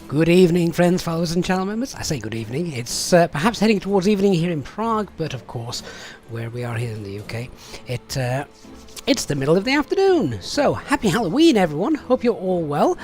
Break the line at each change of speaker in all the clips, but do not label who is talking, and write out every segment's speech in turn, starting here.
Good evening, friends, followers and channel members. I say good evening. It's perhaps heading towards evening here in Prague, but of course, where we are here in the UK, it's the middle of the afternoon. So, happy Halloween, everyone. Hope you're all well.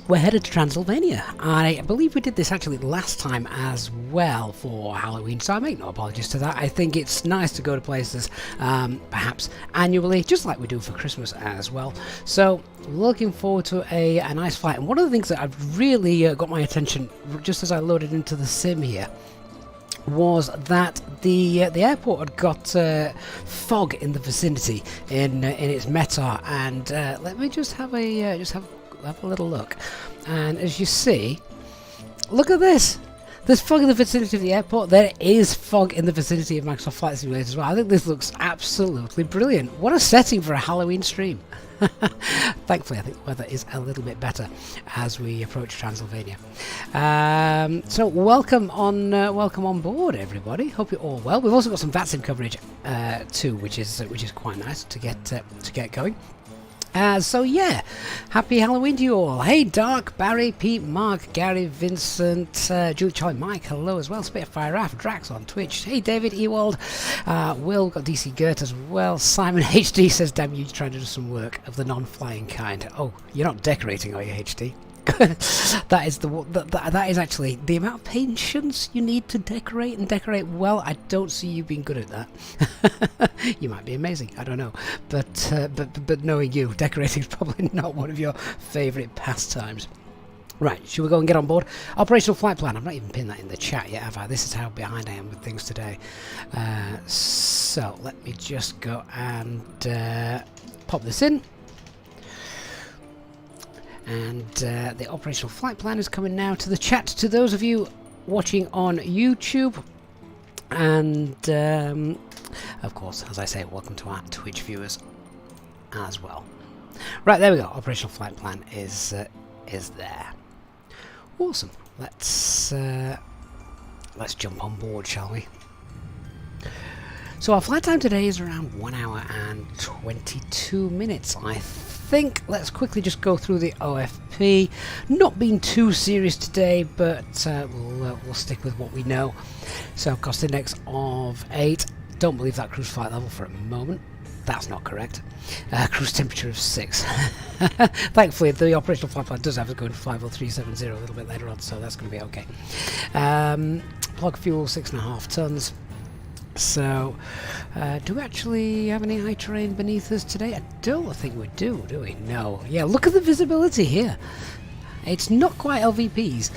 We're headed to Transylvania. I believe we did this actually last time as well for Halloween, so I make no apologies to that. I think it's nice to go to places perhaps annually, just like we do for Christmas as well. So looking forward to a nice flight. And one of the things that I've really got my attention just as I loaded into the sim here was that the airport had got fog in the vicinity in its METAR, and let me just have a little look. And as you see, look at this. There's fog in the vicinity of the airport. There is fog in the vicinity of Microsoft Flight Simulator as well. I think this looks absolutely brilliant. What a setting for a Halloween stream. Thankfully, I think the weather is a little bit better as we approach Transylvania. So welcome on board, everybody. Hope you're all well. We've also got some VATSIM coverage too, which is quite nice to get going. So yeah, happy Halloween to you all. Hey Dark, Barry, Pete, Mark, Gary, Vincent, Julie, Charlie, Mike, hello as well. Spitfire Raf, Drax on Twitch. Hey David, Ewald, Will, got DC Gert as well. Simon HD says, damn you, trying to do some work of the non-flying kind. Oh, you're not decorating, are you, HD? that is actually the amount of patience you need to decorate and decorate well. I don't see you being good at that. You might be amazing, I don't know, but knowing you, decorating is probably not one of your favourite pastimes. Right, should we go and get on board? Operational flight plan. I've not even pinned that in the chat yet, have I? This is how behind I am with things today. So let me just go and pop this in. And the operational flight plan is coming now to the chat to those of you watching on YouTube. And of course, as I say, welcome to our Twitch viewers as well. Right, there we go. Operational flight plan is there. Awesome. Let's jump on board, shall we? So our flight time today is around 1 hour and 22 minutes, I think. Let's quickly just go through the OFP. Not being too serious today, but we'll stick with what we know. So cost index of 8. Don't believe that cruise flight level for a moment. That's not correct. Cruise temperature of 6. Thankfully, the operational flight plan does have us going to 50370 a little bit later on, so that's going to be okay. Plug fuel 6.5 tons. So, do we actually have any high terrain beneath us today? I don't think we do we? No. Yeah, look at the visibility here. It's not quite LVPs.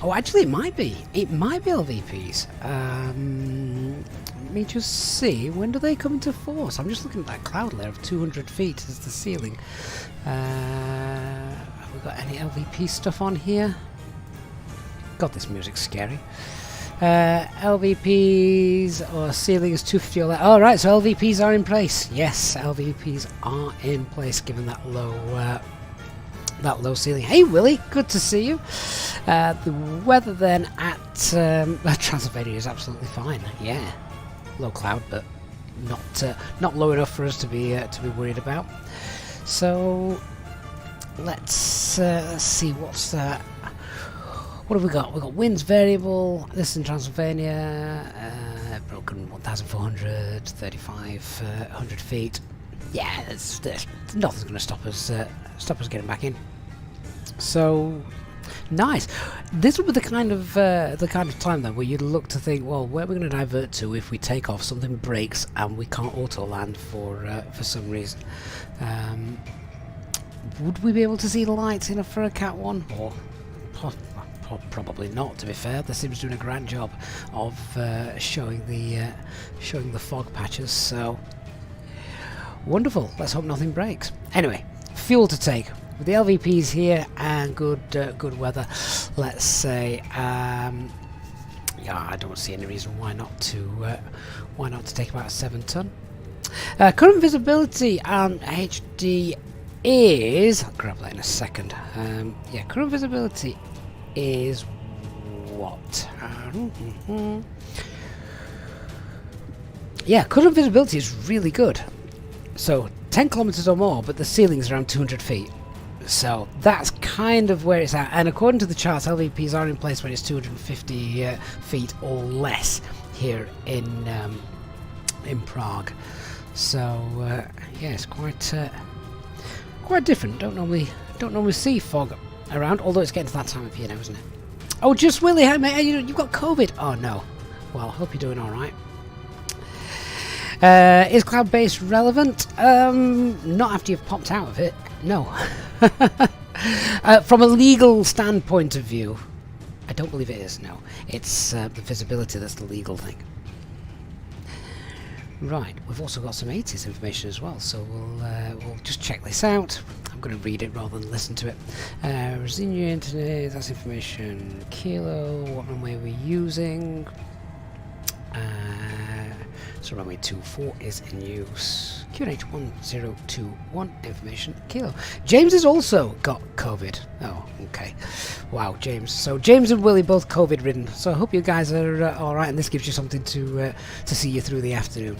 Oh, actually, it might be. It might be LVPs. Let me just see. When do they come into force? I'm just looking at that cloud layer of 200 feet as the ceiling. Have we got any LVP stuff on here? God, this music's scary. LVPs or ceiling is 250 or that. Oh, right, so LVPs are in place. Yes, LVPs are in place given that low that low ceiling. Hey Willie, good to see you. The weather then at Transylvania is absolutely fine. Yeah, low cloud, but not low enough for us to be worried about. So let's see what have we got? We've got winds variable. This is in Transylvania. Broken 1,400, 3,500 feet. Yeah, there's nothing's going to stop us getting back in. So nice. This would be the kind of time then where you'd look to think, well, where are we going to divert to if we take off, something breaks, and we can't auto land for some reason. Would we be able to see the lights for a Cat 1? Or probably not, to be fair. The Sim's doing a grand job of showing the fog patches, so wonderful. Let's hope nothing breaks. Anyway, fuel to take with the LVPs here and good weather. Let's say, yeah, I don't see any reason why not to take about a 7 ton. Current visibility on HD is, I'll grab that in a second. Yeah, current visibility is what? Yeah, current visibility is really good. So 10 kilometers or more, but the ceiling's around 200 feet. So that's kind of where it's at. And according to the charts, LVPs are in place when it's 250 feet or less here in Prague. So yeah, it's quite different. Don't normally see fog around, although it's getting to that time of year now, isn't it? Oh, just Willie, hey mate, you've got COVID. Oh no. Well, hope you're doing all right. Is cloud-based relevant? Not after you've popped out of it. No. From a legal standpoint of view, I don't believe it is. No, it's the visibility that's the legal thing. Right, we've also got some 80s information as well, so we'll just check this out. I'm going to read it rather than listen to it. Rosinia Internet, that's information. Kilo, what runway we're using. So runway 24 is in use. QNH 1021 information. Kilo. James has also got COVID. Oh, okay. Wow, James. So James and Willie both COVID ridden. So I hope you guys are all right, and this gives you something to see you through the afternoon.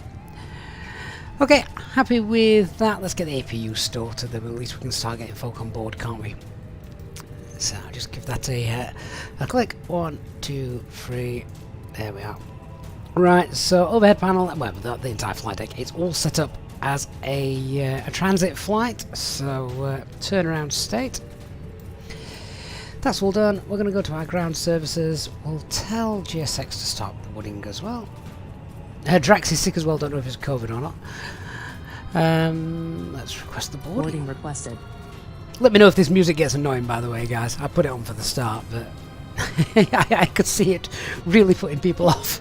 Okay, happy with that. Let's get the APU started, then at least we can start getting folk on board, can't we? So I'll just give that a click. 1, 2, 3. There we are. Right, so overhead panel, well, the entire flight deck, it's all set up as a transit flight, so turnaround state. That's all done. We're going to go to our ground services. We'll tell GSX to start boarding as well. Drax is sick as well, don't know if it's COVID or not. Let's request the boarding.
Boarding requested.
Let me know if this music gets annoying, by the way, guys. I put it on for the start, but I could see it really putting people off.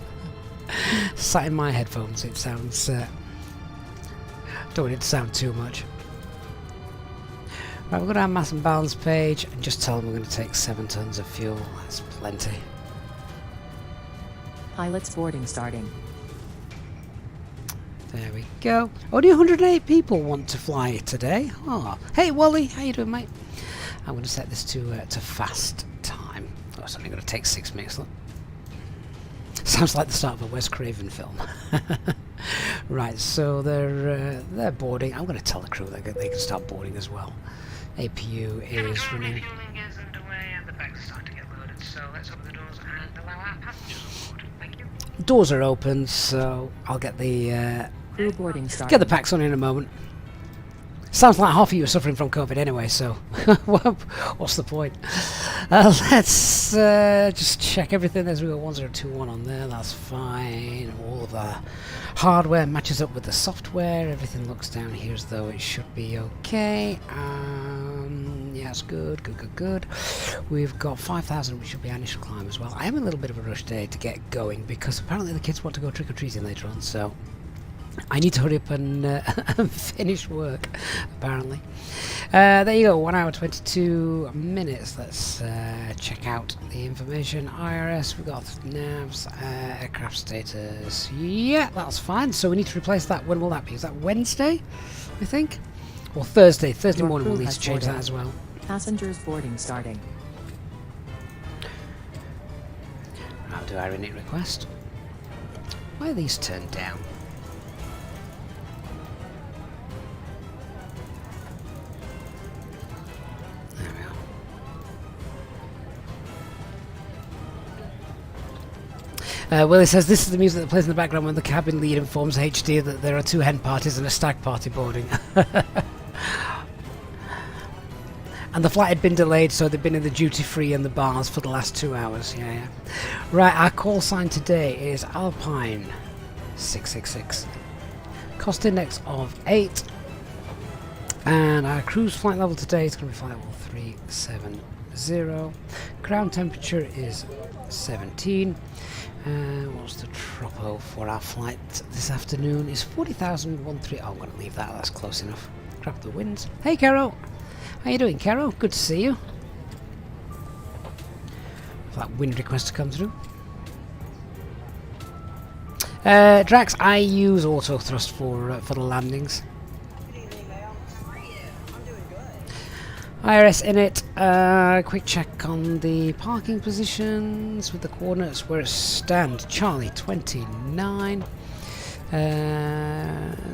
Sat in my headphones, it sounds don't want it to sound too much. Right, we're going to our mass and balance page and just tell them we're going to take 7 tons of fuel. That's plenty.
Pilots boarding starting.
There we go. Only 108 people want to fly today. Oh, hey Wally, how you doing, mate? I'm going to set this to fast time. Oh, it's only going to take 6 minutes. Look. Sounds like the start of a Wes Craven film. Right, so they're boarding. I'm going to tell the crew that they can start boarding as well. APU is running.
Refueling is underway and the bags are starting to get loaded, so let's open the doors and allow our passengers on board. Thank you.
Doors are open, so I'll get the
Crew boarding starting.
get the packs on in a moment. Sounds like half of you are suffering from COVID anyway, so what's the point? Let's just check everything. There's we got 1021 on there, that's fine. All of the hardware matches up with the software. Everything looks down here as though it should be okay. Yeah, it's good. We've got 5,000, which should be our initial climb as well. I am in a little bit of a rush today to get going because apparently the kids want to go trick-or-treating later on, so I need to hurry up and finish work, apparently. There you go, 1 hour 22 minutes. Let's check out the information. IRS, we've got navs, aircraft status. Yeah, that's fine. So we need to replace that. When will that be? Is that Wednesday, I think? Or Thursday? Thursday morning we'll need to change that as well.
Passengers boarding starting.
I'll do our init request. Why are these turned down? There we are. Willie says this is the music that plays in the background when the cabin lead informs HD that there are 2 hen parties and a stag party boarding. And the flight had been delayed, so they've been in the duty-free and the bars for the last 2 hours. Yeah. Right, our call sign today is Alpine 666. Cost index of 8. And our cruise flight level today is going to be flight level 370. Ground temperature is 17. What's the tropo for our flight this afternoon? Is 40,013. Oh, I'm going to leave that. That's close enough. Grab the winds. Hey, Caro. How you doing, Caro? Good to see you. For that wind request to come through. Drax, I use auto thrust for the landings. IRS in it. Quick check on the parking positions with the coordinates where it stand. Charlie 29.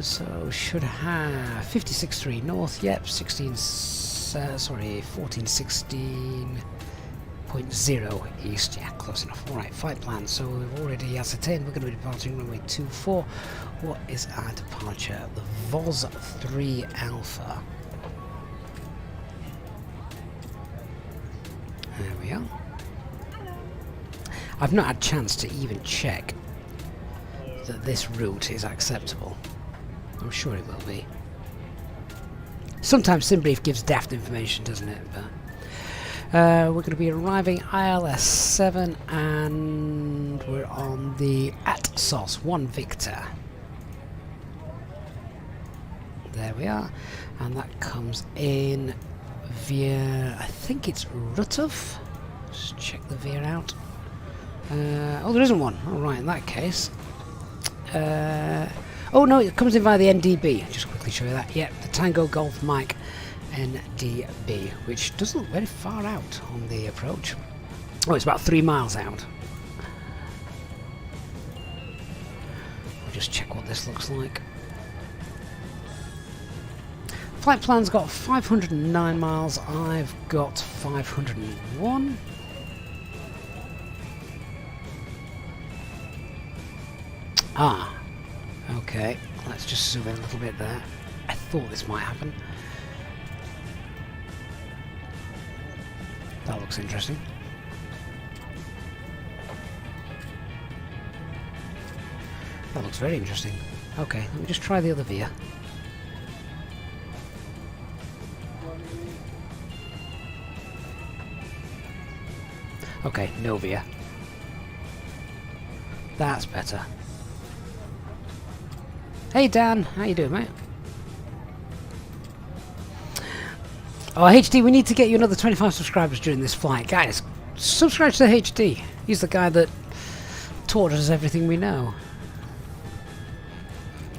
So should have 56.3 north. Yep, 1416.0 east. Yeah, close enough. Alright, flight plan. So we've already ascertained we're going to be departing runway 24. What is our departure? The VOS 3 Alpha. There we are. I've not had a chance to even check that this route is acceptable. I'm sure it will be. Sometimes SimBrief gives daft information, doesn't it? But we're going to be arriving ILS 7 and we're on the ATSOS 1 Victor. There we are. And that comes in via, I think it's Rutov. Just check the veer out. Oh, there isn't one. Alright, in that case. Oh no, it comes in via the NDB. I'll just quickly show you that. Yep, the Tango Golf Mike NDB, which doesn't look very far out on the approach. Oh, it's about 3 miles out. I'll just check what this looks like. Flight plan's got 509 miles. I've got 501. Ah, okay. Let's just zoom in a little bit there. I thought this might happen. That looks interesting. That looks very interesting. Okay, let me just try the other veer. Okay, no veer. That's better. Hey Dan, how you doing, mate? Oh, HD, we need to get you another 25 subscribers during this flight. Guys, subscribe to HD. He's the guy that taught us everything we know.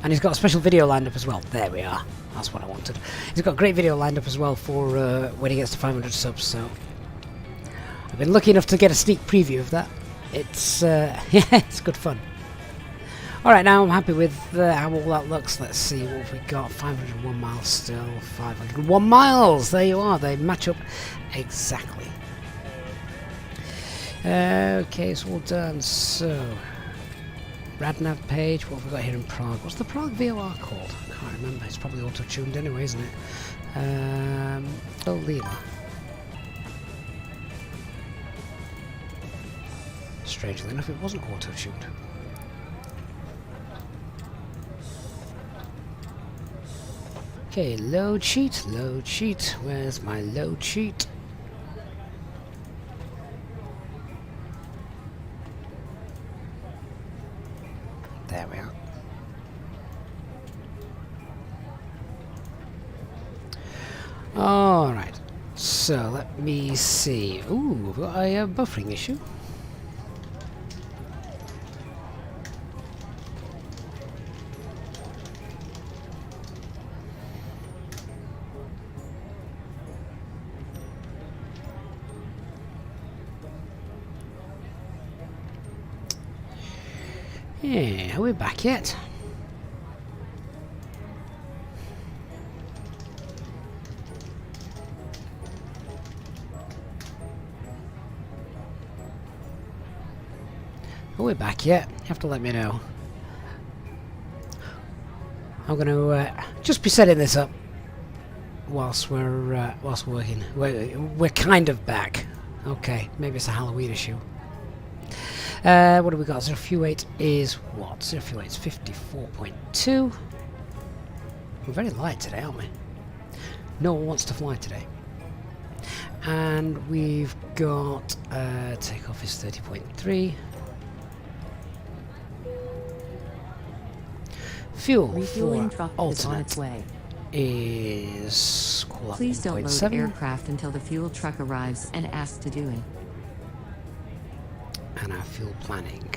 And he's got a special video lined up as well. There we are. That's what I wanted. He's got a great video lined up as well for when he gets to 500 subs, so I've been lucky enough to get a sneak preview of that. It's yeah, it's good fun. Alright, now I'm happy with how all that looks. Let's see what we got. 501 miles still. 501 miles! There you are. They match up exactly. Okay, it's all done. So, Radnav page. What have we got here in Prague? What's the Prague VOR called? I can't remember. It's probably auto-tuned anyway, isn't it? Oh, Lima. Strangely enough, it wasn't auto-tuned. Okay, load sheet, load sheet. Where's my load sheet? There we are. Alright, so let me see. Ooh, we've got a buffering issue. Yeah, are we back yet? Are we back yet? You have to let me know. I'm going to just be setting this up whilst we're working. We're kind of back. Okay, maybe it's a Halloween issue. What do we got? 0-8 is what? 0-8 is 54.2. We're very light today, aren't we? No one wants to fly today. And we've got takeoff is 30.3. Fuel
Refueling
for
truck is on
alternate
its way.
is call up
Please don't load
1.7.
aircraft until the fuel truck arrives and asked to do it.
And our fuel planning.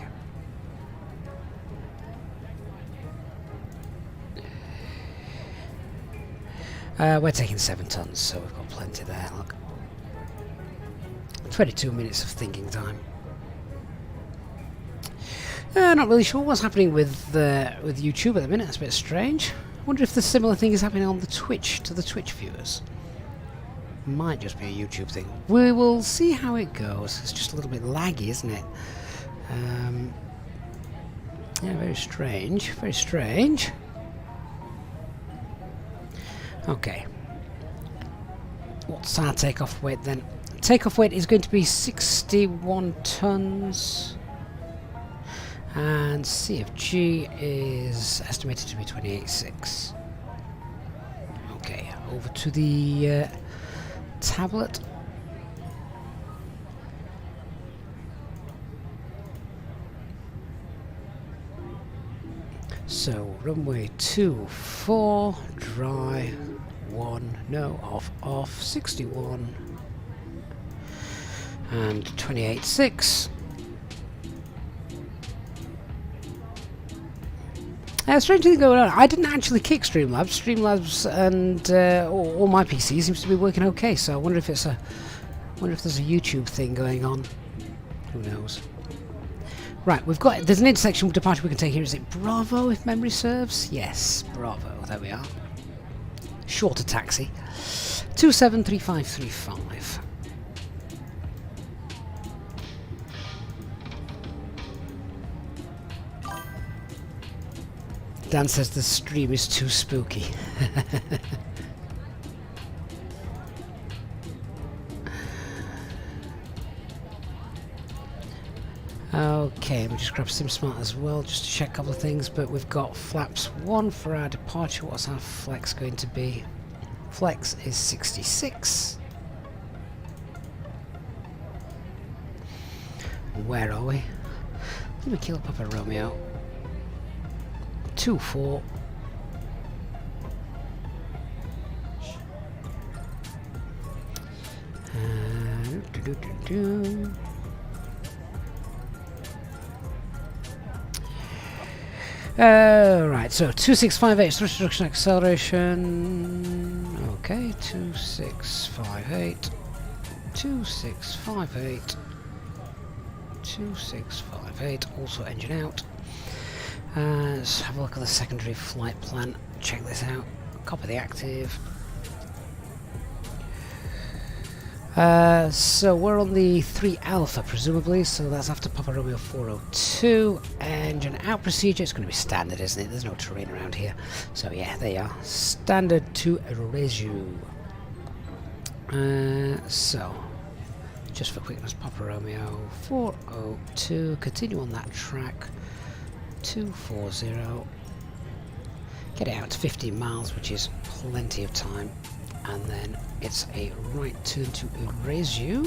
We're taking 7 tons, so we've got plenty there. Look, 22 minutes of thinking time. Not really sure what's happening with YouTube at the minute. It's a bit strange. I wonder if the similar thing is happening on the Twitch to the Twitch viewers. Might just be a YouTube thing. We will see how it goes. It's just a little bit laggy, isn't it? Yeah, very strange. Very strange. Okay. What's our takeoff weight then? Takeoff weight is going to be 61 tons. And CFG is estimated to be 28.6. Okay, over to the tablet. So runway 24, dry, 1, no, off, 61, and 28.6. Strange thing going on. I didn't actually kick Streamlabs. Streamlabs and all my PC seems to be working okay. So I wonder if there's a YouTube thing going on. Who knows? Right, there's an intersection departure we can take here. Is it Bravo, if memory serves? Yes, Bravo. There we are. Shorter taxi. 273535. Dan says the stream is too spooky. Okay, we'll just grab SimSmart as well, just to check a couple of things, but we've got flaps 1 for our departure. What's our flex going to be? Flex is 66. Where are we? Let me kill Papa Romeo. 24. Right, so 2658 thrust reduction acceleration. Okay, 2658. 2658. 2658. Also engine out. Let's have a look at the secondary flight plan. Check this out. Copy the active. So we're on the 3 Alpha presumably, so that's after Papa Romeo 402. Engine out procedure. It's going to be standard, isn't it? There's no terrain around here. So yeah, there you are. Standard to resume. So just for quickness, Papa Romeo 402. Continue on that track. 240. Get it out to 15 miles, which is plenty of time. And then it's a right turn to Eurasia,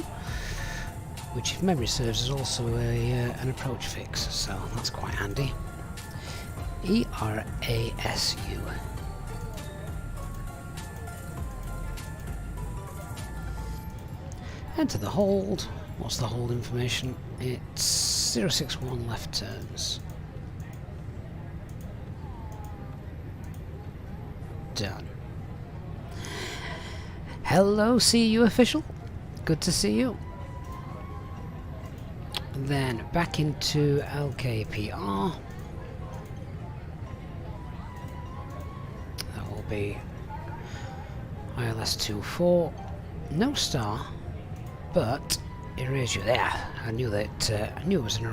which, if memory serves, is also an approach fix, so that's quite handy. ERASU. Enter the hold. What's the hold information? It's 061 left turns. Done. Hello, CU official. Good to see you. Then back into LKPR. be ILS-24. No star, but erase you there. I knew that. I knew it was an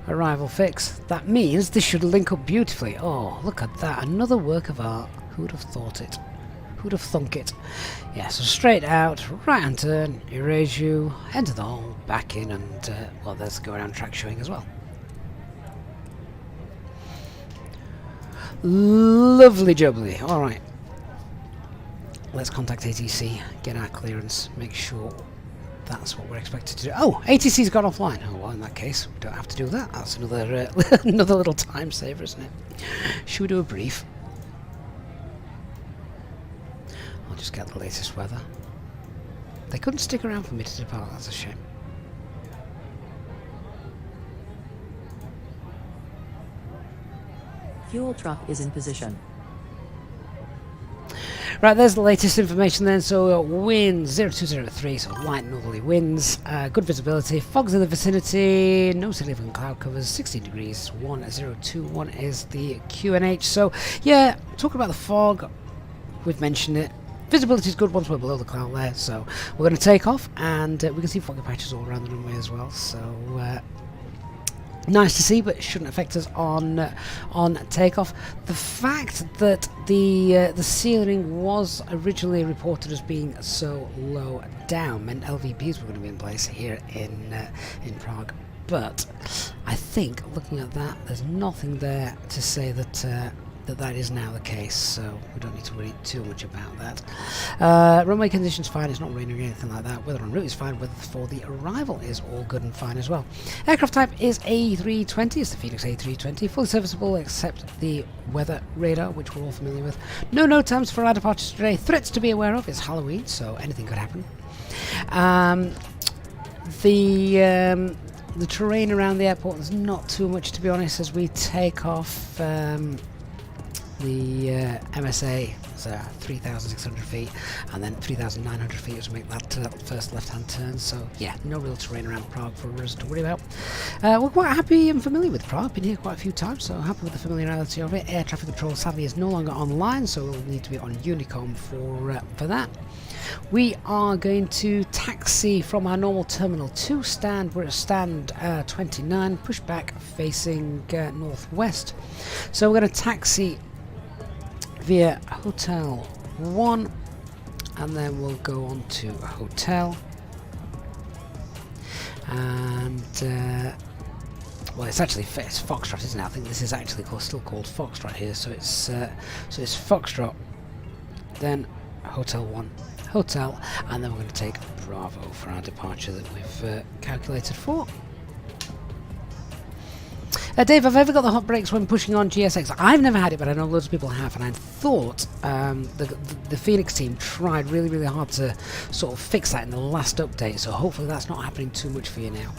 arrival fix. That means this should link up beautifully. Oh, look at that! Another work of art. Who'd have thought it? Who'd have thunk it? Yeah. So straight out, right hand turn, erase you, enter the hole, back in, and well, there's the go around track showing as well. Lovely jubbly. All right. Let's contact ATC, get our clearance, make sure that's what we're expected to do. Oh, ATC's gone offline. Oh, well, in that case, we don't have to do that. That's another another little time saver, isn't it? Should we do a brief? I'll just get the latest weather. They couldn't stick around for me to depart. That's a shame.
Fuel truck is in position.
Right, there's the latest information then. So wind 0203, so light northerly winds, good visibility, fogs in the vicinity, no significant cloud covers, 16 degrees, 1021 is the QNH. So yeah, talking about the fog, we've mentioned it. Visibility is good once we're below the cloud there, so we're going to take off, and we can see foggy patches all around the runway as well. So nice to see, but it shouldn't affect us on takeoff. The fact that the ceiling was originally reported as being so low down meant LVPs were going to be in place here in Prague. But I think looking at that, there's nothing there to say that that is now the case, so we don't need to worry too much about that. Runway conditions fine, it's not raining or anything like that. Weather en route is fine, weather for the arrival is all good and fine as well. Aircraft type is A320, it's the Fenix A320, fully serviceable except the weather radar, which we're all familiar with. No note times for our departures today. Threats to be aware of, it's Halloween, so anything could happen. The terrain around the airport, there's not too much to be honest as we take off. The MSA is 3,600 feet, and then 3,900 feet as we make that first left-hand turn. So yeah, no real terrain around Prague for us to worry about. We're quite happy and familiar with Prague. Been here quite a few times, so happy with the familiarity of it. Air traffic control sadly is no longer online, so we'll need to be on Unicom for that. We are going to taxi from our normal Terminal 2 stand. We're at stand 29, pushback facing northwest. So we're going to taxi via Hotel 1, and then we'll go on to Hotel. And well, it's Foxtrot, isn't it? I think this is actually still called Foxtrot here. So it's Foxtrot, then Hotel 1. Hotel, and then we're going to take Bravo for our departure that we've calculated for. Dave, have I ever got the hot brakes when pushing on GSX? I've never had it, but I know loads of people have, and I thought the Phoenix team tried really, really hard to sort of fix that in the last update, so hopefully that's not happening too much for you now.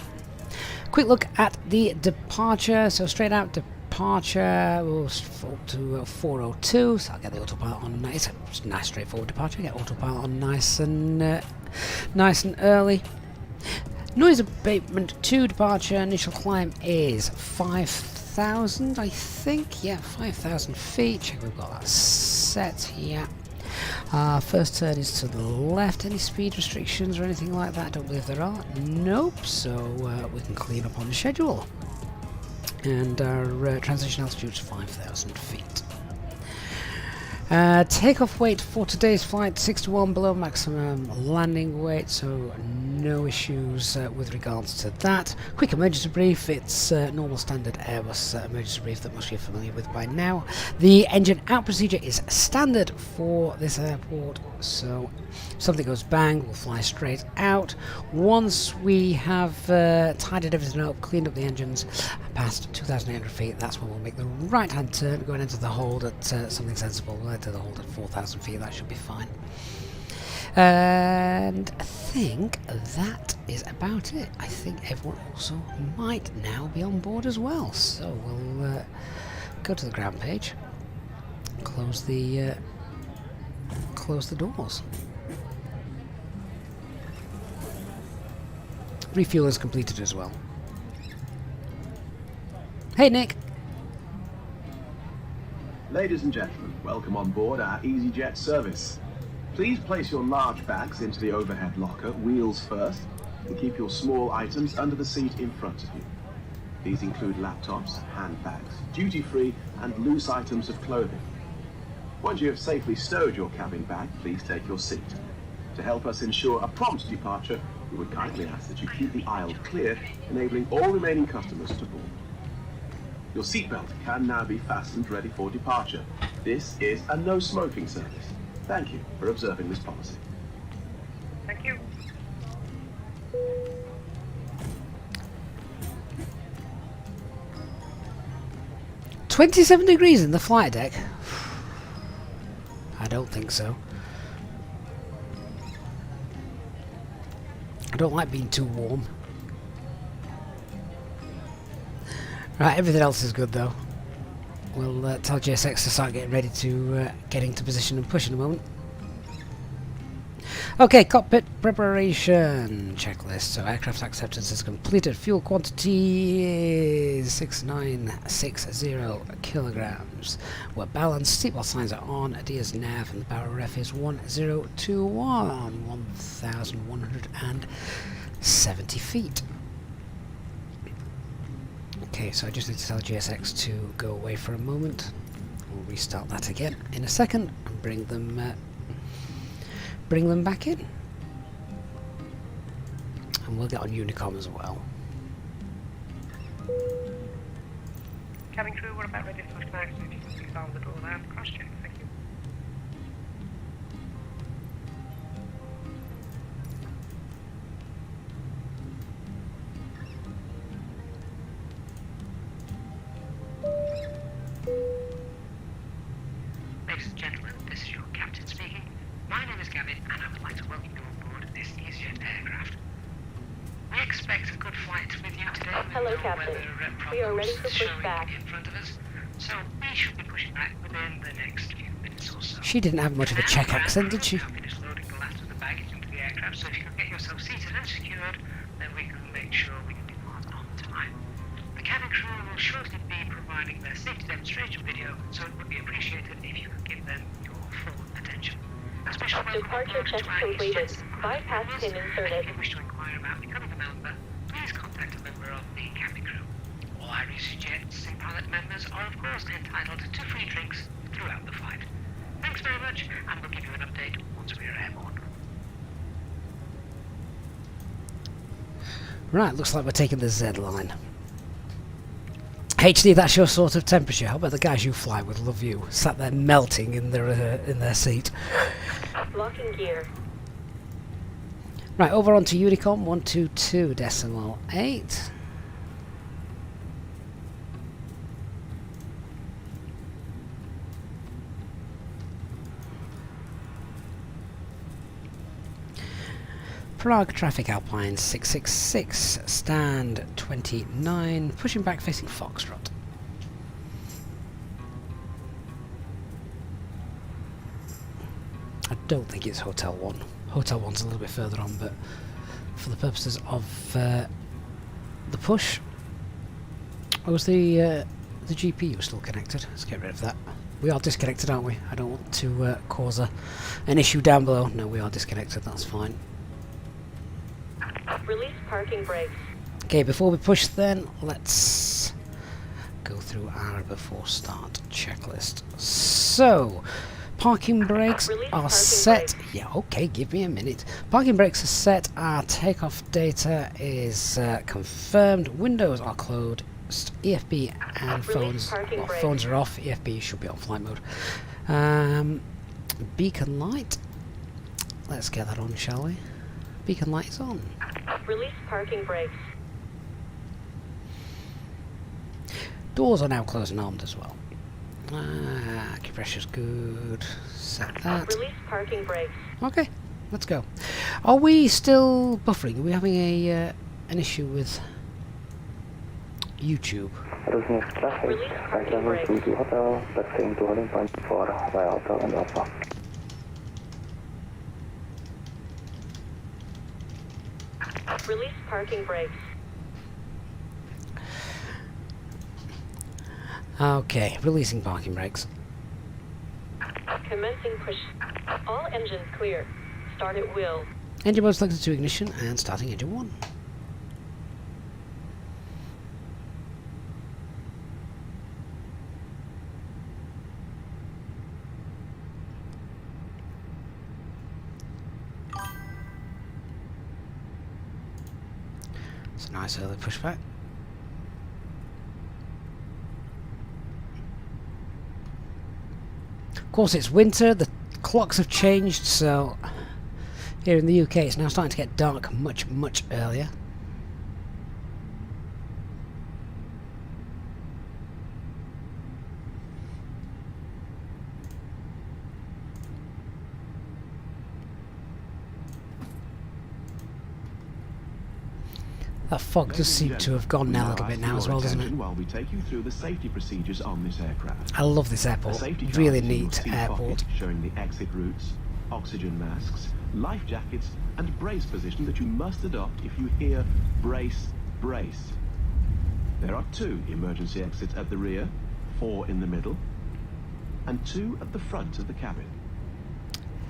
Quick look at the departure, so straight out departure, we'll fall to 402, so I'll get the autopilot on nice. It's a nice straightforward departure, get autopilot on nice and early. Noise abatement to departure, initial climb is 5,000 I think, yeah, 5,000 feet, check we've got that set, yeah. First turn is to the left. Any speed restrictions or anything like that? I don't believe there are. Nope, so we can clean up on the schedule. And our transition altitude is 5,000 feet. Takeoff weight for today's flight 61 below maximum landing weight, so no issues with regards to that. Quick emergency brief, it's normal standard Airbus emergency brief that most of you are familiar with by now. The engine out procedure is standard for this airport, so if something goes bang, we'll fly straight out. Once we have tidied everything up, cleaned up the engines, past 2,800 feet, that's when we'll make the right hand turn, going into the hold at something sensible. We'll enter the hold at 4,000 feet, that should be fine. And I think that is about it. I think everyone also might now be on board as well. So we'll go to the ground page, close the doors. Refuel is completed as well. Hey Nick.
Ladies and gentlemen, welcome on board our EasyJet service. Please place your large bags into the overhead locker, wheels first, and keep your small items under the seat in front of you. These include laptops, handbags, duty-free, and loose items of clothing. Once you have safely stowed your cabin bag, please take your seat. To help us ensure a prompt departure, we would kindly ask that you keep the aisle clear, enabling all remaining customers to board. Your seatbelt can now be fastened ready for departure. This is a no-smoking service. Thank you for observing this policy.
Thank you.
"27 degrees in the flight deck." I don't think so. I don't like being too warm. Right, everything else is good though. We'll tell JSX to start getting ready to get into position and push in a moment. Okay, cockpit preparation checklist. So aircraft acceptance is completed. Fuel quantity is 6960 kilograms. We're balanced. Seatbelt signs are on. D is nav, and the power ref is 1021. 1170 feet. Okay, so I just need to tell GSX to go away for a moment. We'll restart that again in a second and bring them back in. And we'll get on Unicom as well.
Cabin crew, we're about ready to push back, so if you can please arm the door and cross-check. Thank you. Ladies and gentlemen, this is your captain speaking. My name is Gavin, and I would like to welcome you on board this EasyJet aircraft. We expect a good flight with you today.
Hello, Captain. We are ready to push back.
In front of us, so we should be pushing back within the next few minutes or so.
She didn't have much of a Czech accent, did she?
I've finished loading the last of the baggage into the aircraft, so if you can get yourself seated and secured, then we can make sure we can depart on time. The cabin crew will shortly be providing their safety demonstration video, so it would be appreciated if you could give them your full attention. A special
Departure check completed. Bypass pin inserted.
If you wish to inquire about becoming a member, please contact a member of the cabin crew. All our EasyJet Sim Pilot members are of course entitled to free drinks throughout the flight. Thanks very much, and we'll give you an update once we are airborne.
Right, looks like we're taking the Z line. HD, that's your sort of temperature. How about the guys you fly with love you, sat there melting in their seat.
Locking gear.
Right, over onto Unicom 122.8. Prague traffic Alpine 666, stand 29, pushing back facing Foxtrot. I don't think it's Hotel 1. Hotel 1's a little bit further on, but for the purposes of the push, was the GPU still connected? Let's get rid of that. We are disconnected, aren't we? I don't want to cause an issue down below. No, we are disconnected, that's fine.
Release parking brakes.
Okay, before we push then, let's go through our before start checklist. So, parking brakes are set. Yeah, okay, give me a minute. Parking brakes are set. Our takeoff data is confirmed. Windows are closed. EFB and phones. Well, phones are off. EFB should be on flight mode. Beacon light. Let's get that on, shall we? Beacon light is on.
Release parking brakes.
Doors are now closed and armed as well. Acupressure's good. Set that.
Release parking brakes.
Okay, let's go. Are we still buffering? Are we having a an issue with YouTube?
Release parking brakes.
Hotel, taxiing to holding point 4 via Hotel and Alpha.
Release parking brakes.
Okay, releasing parking brakes.
Commencing push. All engines clear. Start at will.
Engine mode selected to ignition and starting engine 1. It's a nice early pushback. Of course, it's winter, the clocks have changed, so here in the UK it's now starting to get dark much, much earlier. That fog does seem to have gone now a little bit now as well, doesn't it?
While we take you through the safety procedures on this aircraft.
I love this airport. Really neat airport.
Showing the exit routes, oxygen masks, life jackets, and brace position that you must adopt if you hear brace, brace. There are 2 emergency exits at the rear, 4 in the middle, and 2 at the front of the cabin.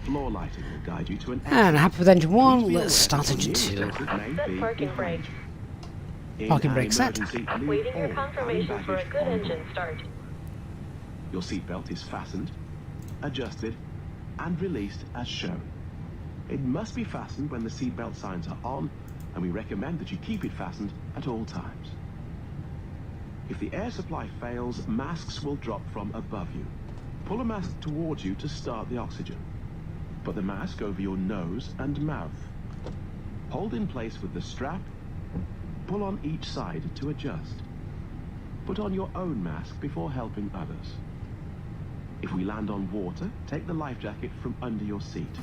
Floor lighting will guide you to an exit.
And happy with engine 1, let's start engine 2.
Set parking brake.
Parking brake set.
Waiting your confirmation for a good engine start.
Your seatbelt is fastened, adjusted, and released as shown. It must be fastened when the seatbelt signs are on, and we recommend that you keep it fastened at all times. If the air supply fails, masks will drop from above you. Pull a mask towards you to start the oxygen. Put the mask over your nose and mouth. Hold in place with the strap. Pull on each side to adjust. Put on your own mask before helping others. If we land on water, take the life jacket from under your seat.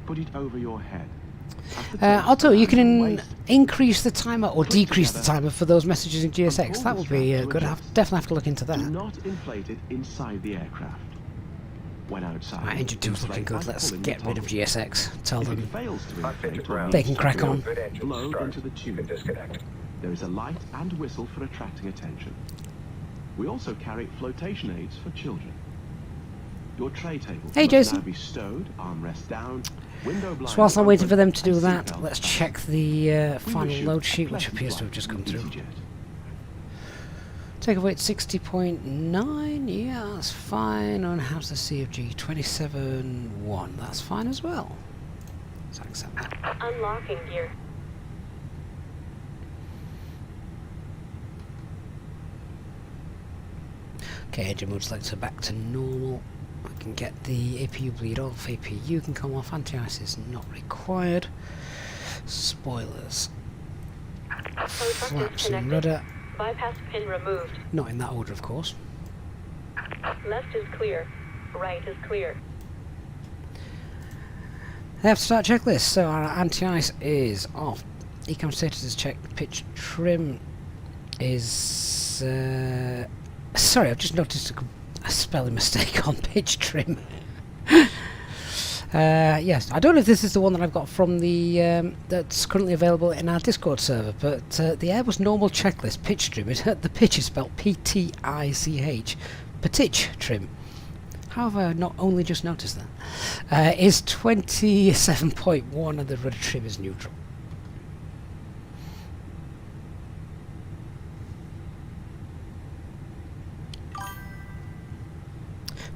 Put it over your head.
Otto, you can increase the timer or decrease the timer for those messages in GSX. That would be good. I definitely have to look into that.
Do not inflate it inside the aircraft. When outside,
Right, engine 2's looking good. Let's get rid of GSX. Tell
If it
them
fails to inflate,
they can crack on.
blow into the tube. There is a light and whistle for attracting attention. We also carry flotation aids for children. Your tray table
Hey,
must
Jason.
now be stowed, armrest down, window blinds
So whilst I'm waiting for them to
open,
do
and
that,
seatbelt
let's
fastened.
check the
We
final
wish you
load
a
sheet, which
pleasant
appears to have
flight
just come
with
through.
EasyJet.
Takeoff weight 60.9, yeah, that's fine. And how's the CFG? 27.1, that's fine as well. Let's accept that.
Unlocking gear.
Okay, engine mode selector back to normal. I can get the APU bleed off, APU can come off, anti-ice is not required. Spoilers. Flaps and rudder,
Bypass pin removed.
not in that order of course.
Left is clear. Right is clear.
I have to start checklist, so our anti-ice is off. Ecam status is checked, pitch trim is... sorry, I've just noticed a spelling mistake on pitch trim. Yes, I don't know if this is the one that I've got from the that's currently available in our Discord server, but the Airbus normal checklist pitch trim, the pitch is spelled P-T-I-C-H, pitch trim. How have I not only just noticed that? Is 27.1 and the rudder trim is neutral.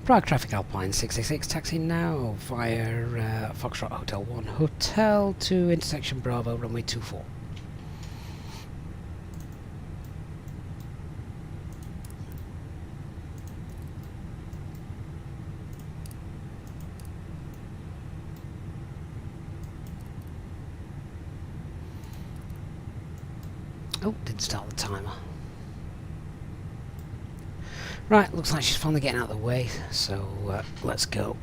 Prague traffic Alpine 666 taxi now via Foxtrot Hotel 1 Hotel to intersection Bravo runway 24. Oh, didn't start the timer. Right, looks like she's finally getting out of the way, so let's go.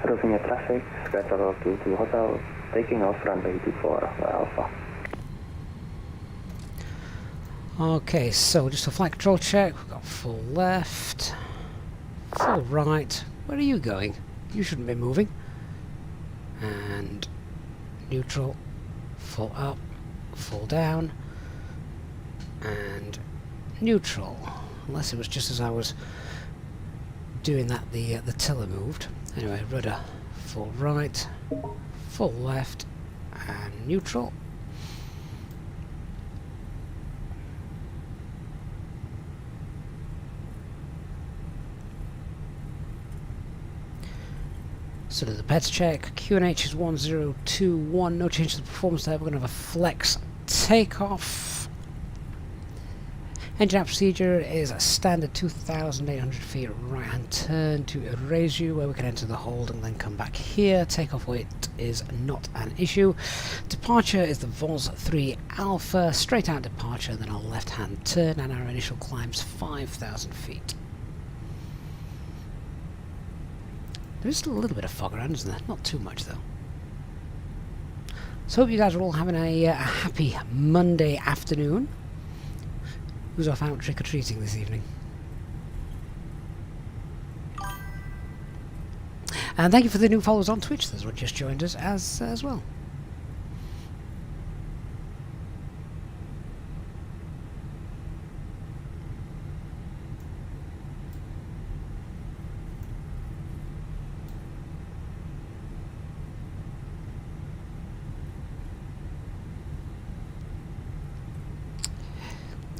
Roving traffic, schedule to hotel, taking off runway 24 Alpha.
Okay, so just a flight control check. We've got full left, full right. Where are you going? You shouldn't be moving. And neutral, full up, full down, and neutral. Unless it was just as I was doing that the tiller moved. Anyway, rudder full right, full left, and neutral. So do the pets check. QNH is 1021. No change to the performance there. We're going to have a flex takeoff. Engine out procedure is a standard 2,800 feet right hand turn to raise you, where we can enter the hold and then come back here. Takeoff weight is not an issue. Departure is the VOS 3 Alpha, straight out departure, then our left hand turn, and our initial climb's 5,000 feet. There is still a little bit of fog around, isn't there? Not too much though. So hope you guys are all having a happy Monday afternoon. Who's off out trick-or-treating this evening? And thank you for the new followers on Twitch. There's one just joined us as well.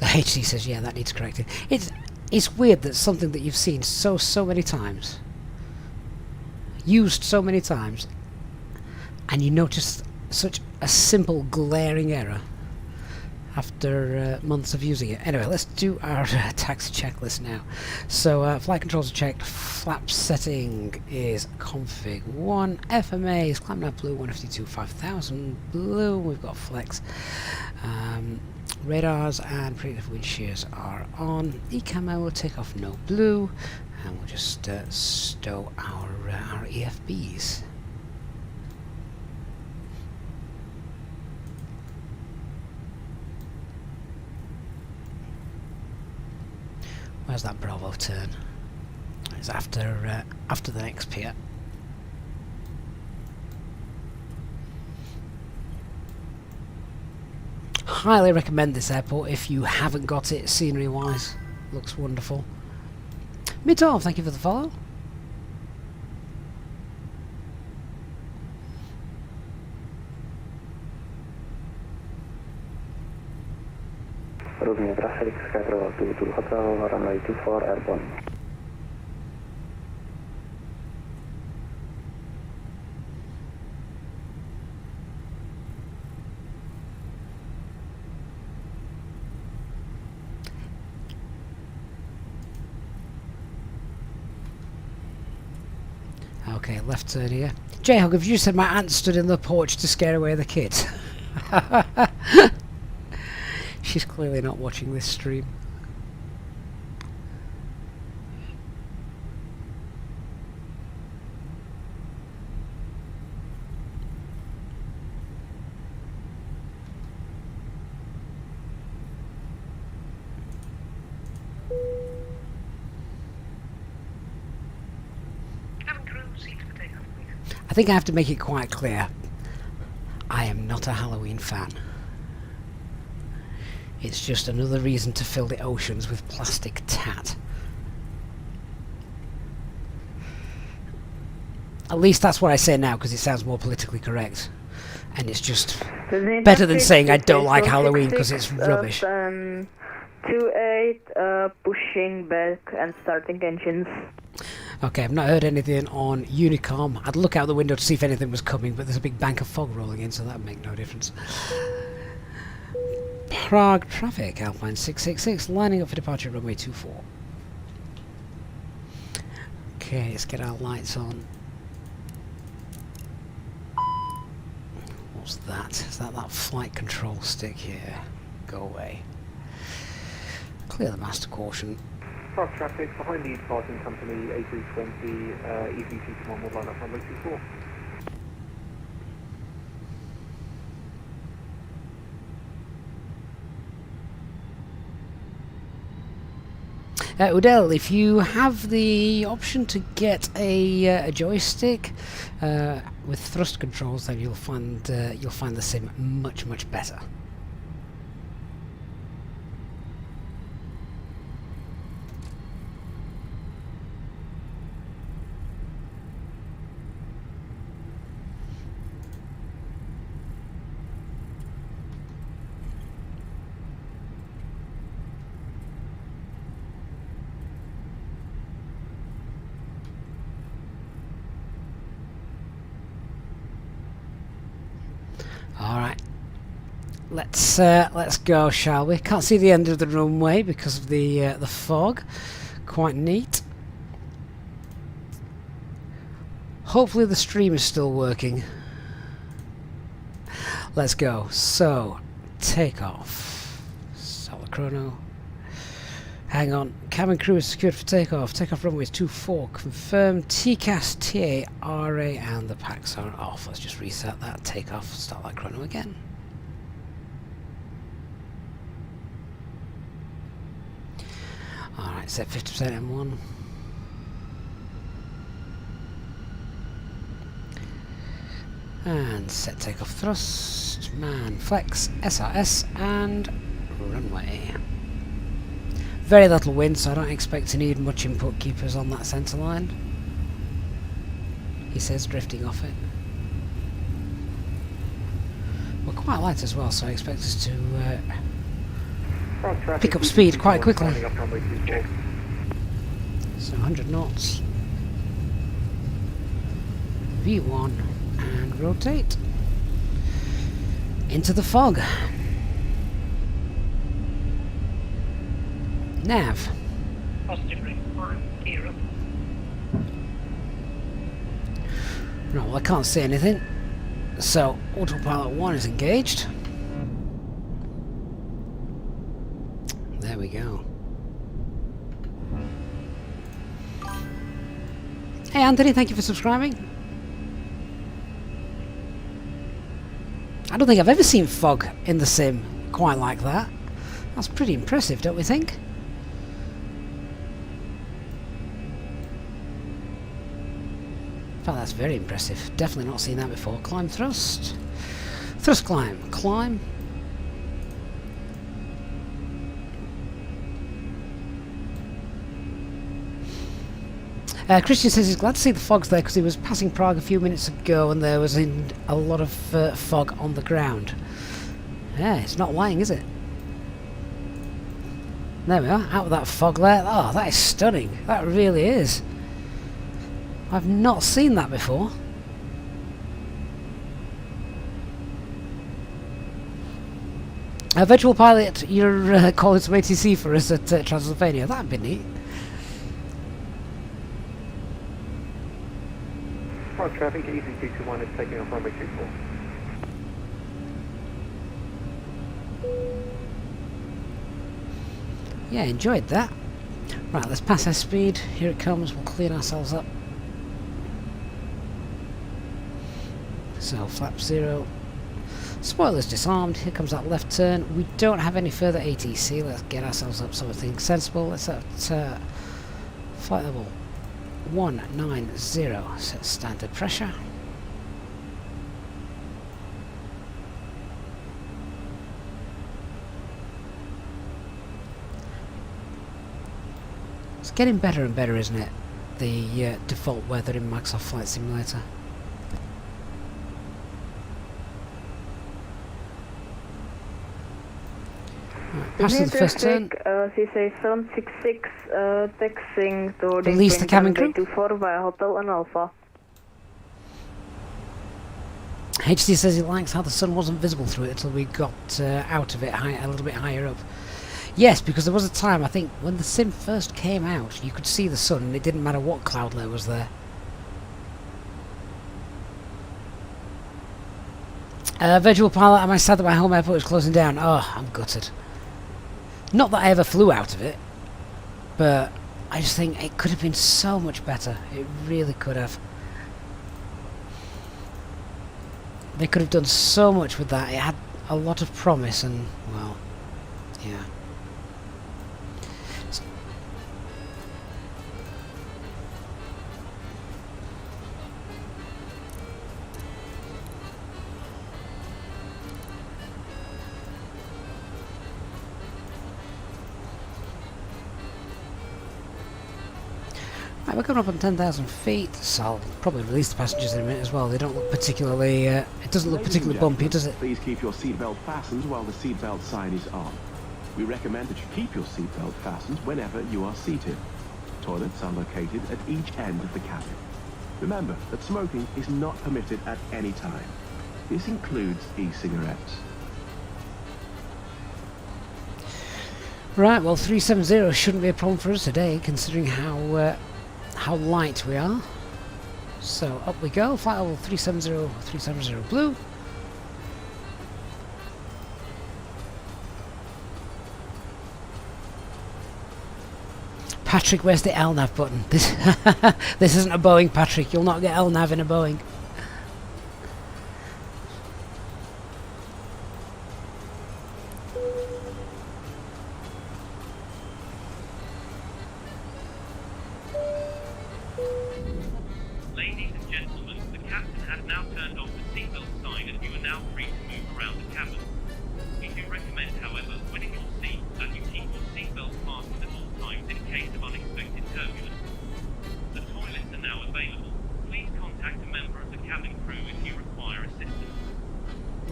HC says, yeah, that needs correcting. It's weird that something that you've seen so many times, used so many times, and you notice such a simple glaring error after months of using it. Anyway, let's do our taxi checklist now. So flight controls are checked, flap setting is config 1, FMA is climb nav blue 152 5000 blue, we've got flex. Radars and predictive wind shears are on. Ecamo will take off no blue, and we'll just stow our EFBs. Where's that Bravo turn? It's after the next pier. Highly recommend this airport if you haven't got it, scenery wise. Looks wonderful. Mitov, thank you for the follow.
Rodney traffic, Skytravel to Hotel, runway 24, airborne.
Okay, left turn here. J-Hog, have you said my aunt stood in the porch to scare away the kids? She's clearly not watching this stream. I think I have to make it quite clear, I am not a Halloween fan. It's just another reason to fill the oceans with plastic tat. At least that's what I say now, because it sounds more politically correct. And it's just better than saying I don't like Halloween, because it's rubbish.
28, pushing back and starting engines.
Okay, I've not heard anything on Unicom. I'd look out the window to see if anything was coming, but there's a big bank of fog rolling in, so that would make no difference. Prague traffic, Alpine 666, lining up for departure runway 24. Okay, let's get our lights on. What's that? Is that flight control stick here? Go away. Clear the master caution.
Prague traffic, behind the departing company, A320, EVT1 will line up runway 24.
Udell, if you have the option to get a joystick with thrust controls, then you'll find the sim much better. Alright. Let's go, shall we? Can't see the end of the runway because of the fog. Quite neat. Hopefully the stream is still working. Let's go. So, take off. Start the chrono. Hang on. Cabin crew is secured for takeoff. Takeoff runway is 24. Confirm TCAS, TA, RA, and the packs are off. Let's just reset that. Take off. Start that chrono again. Alright, set 50% M1. And set takeoff thrust, man, flex, SRS, and runway. Very little wind, so I don't expect to need much input keepers on that centre line. He says drifting off it. We're quite light as well, so I expect us to pick up speed quite quickly. So 100 knots. V1 and rotate into the fog. Nav.
Positive ring 5, gear up.
Right, well I can't see anything. So autopilot 1 is engaged. There we go. Hey Anthony, thank you for subscribing. I don't think I've ever seen fog in the sim quite like that. That's pretty impressive, don't we think? In fact, that's very impressive. Definitely not seen that before. Climb thrust. Thrust climb. Climb. Christian says he's glad to see the fog's there because he was passing Prague a few minutes ago and there was a lot of fog on the ground. Yeah, it's not lying, is it? There we are, out of that fog there. Oh, that is stunning. That really is. I've not seen that before. Virtual pilot, you're calling some ATC for us at Transylvania. That'd be neat.
Prague traffic, EC221 is taking off runway 24.
Yeah, enjoyed that. Right, let's pass our speed. Here it comes. We'll clean ourselves up. So, flap 0. Spoilers disarmed. Here comes that left turn. We don't have any further ATC. Let's get ourselves up something sensible. Let's at flight level 190. Set standard pressure. It's getting better and better, isn't it? The default weather in Microsoft Flight Simulator. Right, passing the first turn.
CC 766 taxiing to
Release the cabin crew.
24 via Hotel and Alpha.
HD says he likes how the sun wasn't visible through it until we got out of it a little bit higher up. Yes, because there was a time, I think, when the sim first came out, you could see the sun and it didn't matter what cloud layer was there. Virtual pilot, am I sad that my home airport is closing down? Oh, I'm gutted. Not that I ever flew out of it, but I just think it could have been so much better. It really could have. They could have done so much with that. It had a lot of promise and, well, yeah. Right, we're coming up on 10,000 feet, so I'll probably release the passengers in a minute as well. They don't look particularly, it doesn't look particularly bumpy, does it?
Please keep your seatbelt fastened while the seatbelt sign is on. We recommend that you keep your seatbelt fastened whenever you are seated. Toilets are located at each end of the cabin. Remember that smoking is not permitted at any time. This includes e-cigarettes.
Right, well 370 shouldn't be a problem for us today, considering how light we are. So up we go, flight level 370, 370 blue. Patrick, where's the LNAV button? This this isn't a Boeing, Patrick. You'll not get LNAV in a Boeing.
Ladies and gentlemen, the captain has now turned off the seatbelt sign and you are now free to move around the cabin. We do recommend, however, when in your seat, that you keep your seatbelt fastened at all times in case of unexpected turbulence. The toilets are now available. Please contact a member of the cabin crew if you require assistance.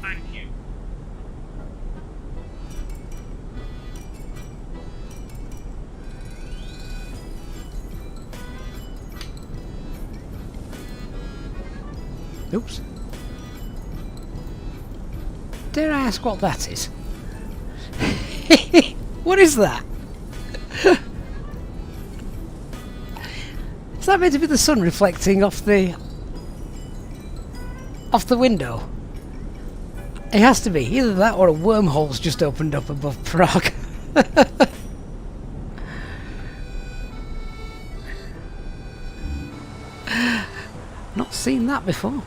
Thank you.
Oops. Dare I ask what that is? What is that? Is that meant to be the sun reflecting off the window? It has to be. Either that or a wormhole's just opened up above Prague. Not seen that before.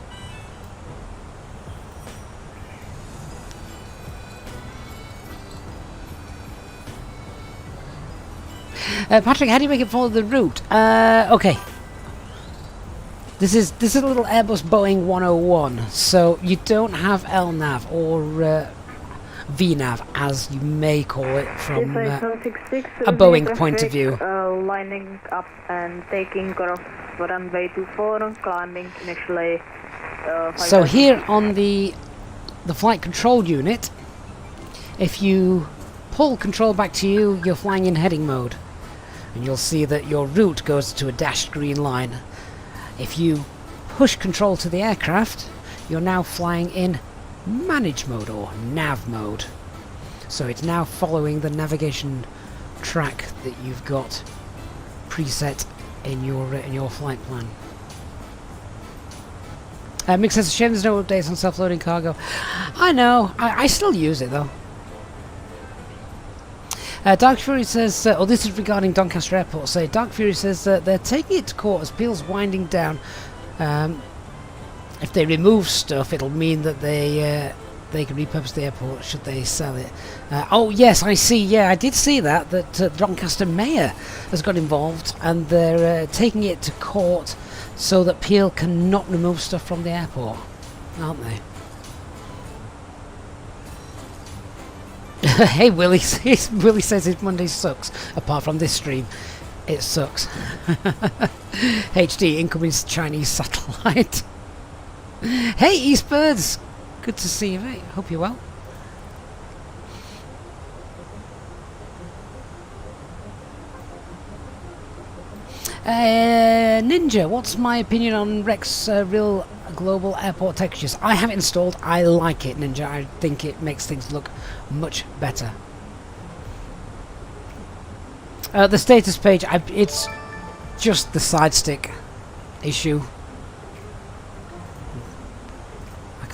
Patrick, how do you make it follow the route? Okay. This is a little Airbus Boeing 101, so you don't have LNAV or VNAV, as you may call it from a Boeing point of view.
Lining up and taking off runway 24, climbing initially.
So here on the flight control unit, if you pull control back to you, you're flying in heading mode. And you'll see that your route goes to a dashed green line. If you push control to the aircraft, you're now flying in manage mode or nav mode. So it's now following the navigation track that you've got preset in your flight plan. Mick says, shame there's no updates on self-loading cargo. I know, I still use it though. Dark Fury says, oh, this is regarding Doncaster Airport. So Dark Fury says they're taking it to court as Peel's winding down. If they remove stuff, it'll mean that they can repurpose the airport should they sell it. Oh yes, I see. Yeah, I did see that Doncaster Mayor has got involved, and they're taking it to court so that Peel cannot remove stuff from the airport, aren't they? Hey Willie, Willie says his Monday sucks. Apart from this stream, it sucks. HD incoming Chinese satellite. Hey Eastbirds, good to see you, mate. Hope you're well. Ninja, what's my opinion on Rex Real Global Airport textures? I have it installed. I like it, Ninja. I think it makes things look much better. The status page, it's just the side stick issue. I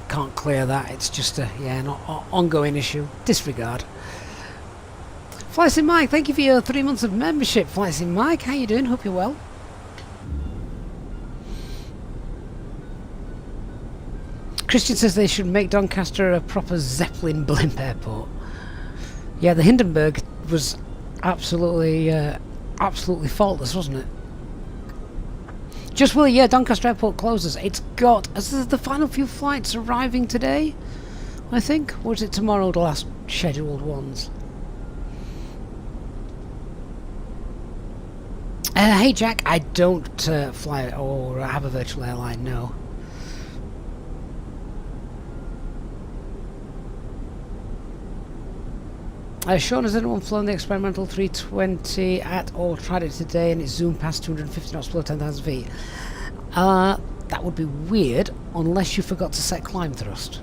can't clear that. It's just an ongoing issue. Disregard. Flysim Mike, thank you for your 3 months of membership. Flysim Mike, how you doing? Hope you're well. Christian says they should make Doncaster a proper Zeppelin blimp airport. Yeah, the Hindenburg was absolutely faultless, wasn't it? Just Willie, yeah, Doncaster Airport closes. It's got, as the final few flights arriving today, I think, or is it tomorrow, the last scheduled ones? Hey Jack, I don't fly or have a virtual airline, no. Sean, has anyone flown the experimental 320 at all? Tried it today and it zoomed past 250 knots below 10,000 feet. I that would be weird unless you forgot to set climb thrust.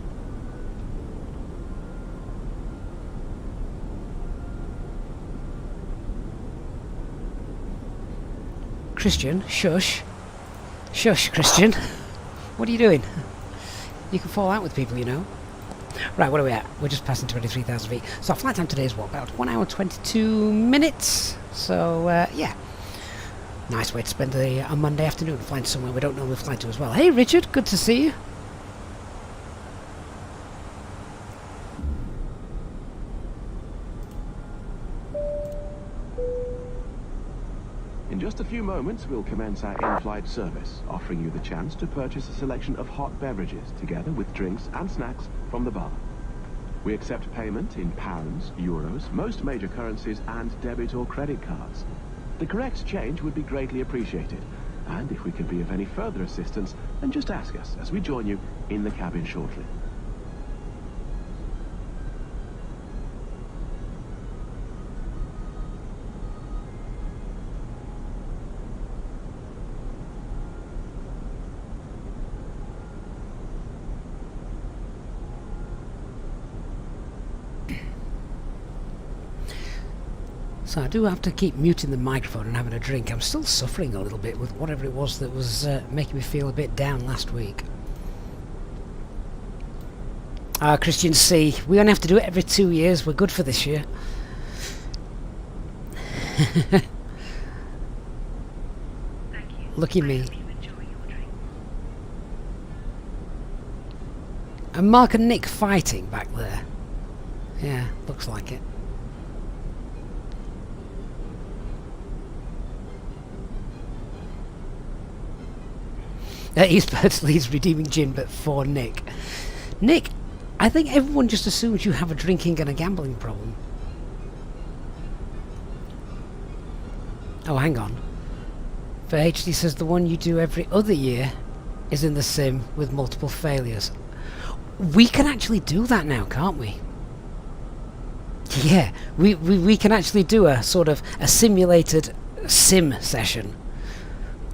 Christian, shush. Shush, Christian. What are you doing? You can fall out with people, you know. Right, what are we at? We're just passing 23,000 feet. So our flight time today is what? About 1 hour 22 minutes. So, yeah. Nice way to spend a Monday afternoon flying somewhere we don't normally fly to as well. Hey, Richard, good to see you.
In just a few moments, we'll commence our in-flight service, offering you the chance to purchase a selection of hot beverages, together with drinks and snacks from the bar. We accept payment in pounds, euros, most major currencies, and debit or credit cards. The correct change would be greatly appreciated, and if we can be of any further assistance, then just ask us as we join you in the cabin shortly.
So I do have to keep muting the microphone and having a drink. I'm still suffering a little bit with whatever it was that was making me feel a bit down last week. Christian C. We only have to do it every 2 years. We're good for this year. Lucky me. And Mark and Nick fighting back there. Yeah, looks like it. Eastbirds leads redeeming gin, but for Nick. Nick, I think everyone just assumes you have a drinking and a gambling problem. Oh, hang on. For HD says the one you do every other year is in the sim with multiple failures. We can actually do that now, can't we? Yeah, we can actually do a sort of a simulated sim session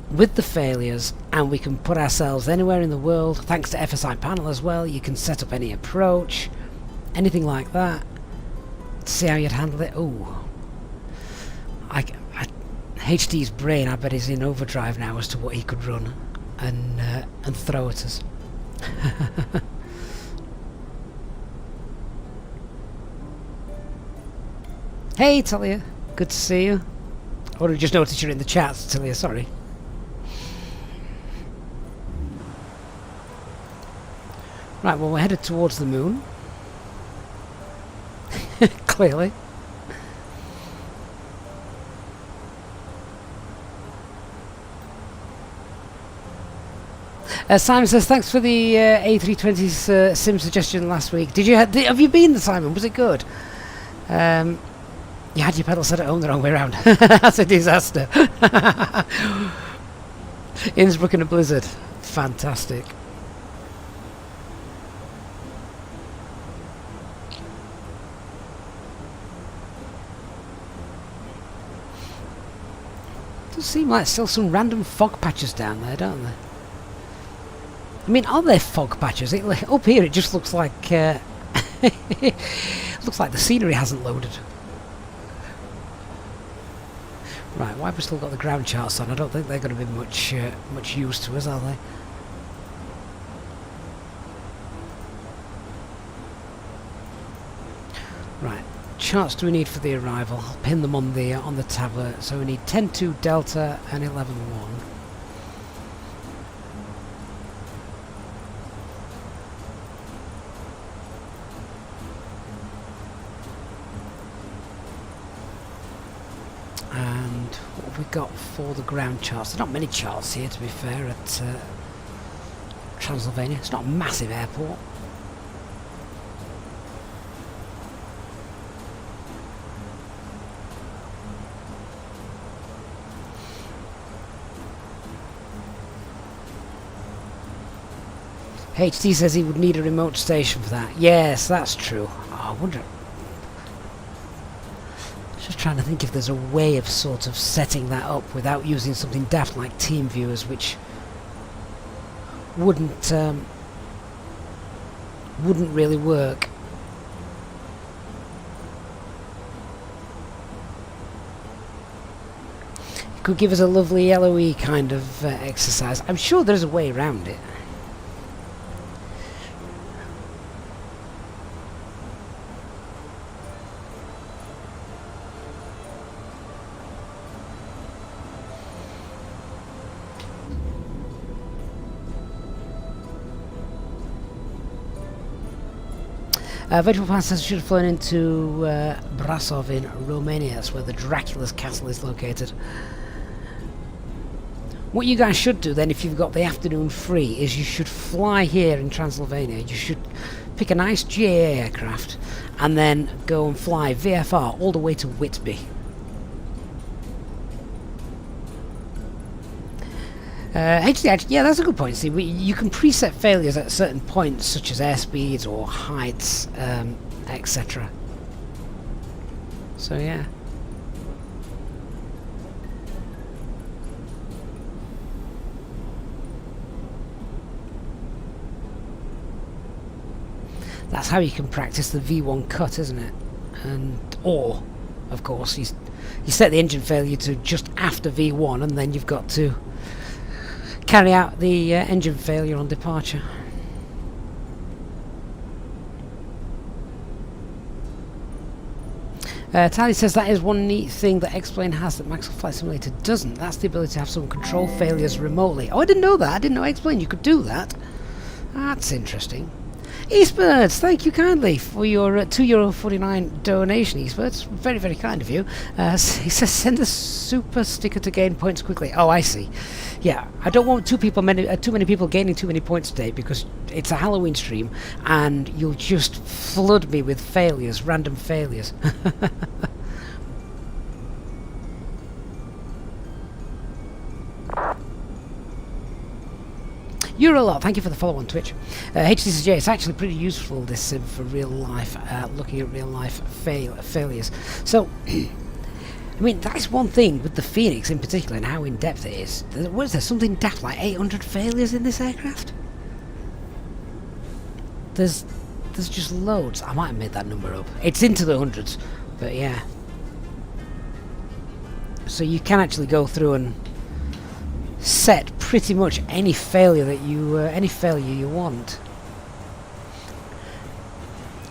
with the failures, and we can put ourselves anywhere in the world. Thanks to FSI panel as well, you can set up any approach, anything like that, to see how you'd handle it. Oh, HD's brain, I bet, is in overdrive now as to what he could run and throw at us. Hey Talia, good to see you. I would have just noticed you're in the chat, Talia, sorry. Right, well, we're headed towards the moon. Clearly. Simon says, thanks for the A320's sim suggestion last week. Did you have you been, Simon? Was it good? You had your pedal set at home the wrong way around. That's a disaster. Innsbruck in a blizzard. Fantastic. Does seem like still some random fog patches down there, don't there? I mean, are there fog patches? Up here it just looks like looks like the scenery hasn't loaded. Right, why have we still got the ground charts on? I don't think they're going to be much use to us, are they? Right, charts do we need for the arrival? I'll pin them on the tablet. So we need 10-2 Delta and 11-1. And what have we got for the ground charts? There's not many charts here, to be fair, at Transylvania. It's not a massive airport. HT says he would need a remote station for that. Yes, that's true. Oh, I wonder... Just trying to think if there's a way of sort of setting that up without using something daft like TeamViewers, which wouldn't really work. It could give us a lovely LOE kind of exercise. I'm sure there's a way around it. Virtual Pass says should have flown into Brasov in Romania. That's where the Dracula's castle is located. What you guys should do then, if you've got the afternoon free, is you should fly here in Transylvania. You should pick a nice GA aircraft and then go and fly VFR all the way to Whitby. HD, yeah, that's a good point. See, you can preset failures at certain points, such as airspeeds or heights, etc. So yeah. That's how you can practice the V1 cut, isn't it? Or, of course, you set the engine failure to just after V1, and then you've got to carry out the engine failure on departure. Tally says that is one neat thing that X-Plane has that Maxwell Flight Simulator doesn't. That's the ability to have some control failures remotely. Oh, I didn't know that. I didn't know X-Plane you could do that. That's interesting. Eastbirds, thank you kindly for your €2.49 donation, Eastbirds. Very, very kind of you. He says send a super sticker to gain points quickly. Oh, I see. Yeah, I don't want too many people gaining too many points today because it's a Halloween stream and you'll just flood me with failures, random failures. Eurolot, thank you for the follow on Twitch. HTCJ, it's actually pretty useful, this sim, for real life, looking at real life failures. So, I mean, that's one thing with the Phoenix in particular and how in depth it is. What is there, something daft like 800 failures in this aircraft? There's just loads. I might have made that number up. It's into the hundreds, but yeah. So you can actually go through and set pretty much any failure that you want,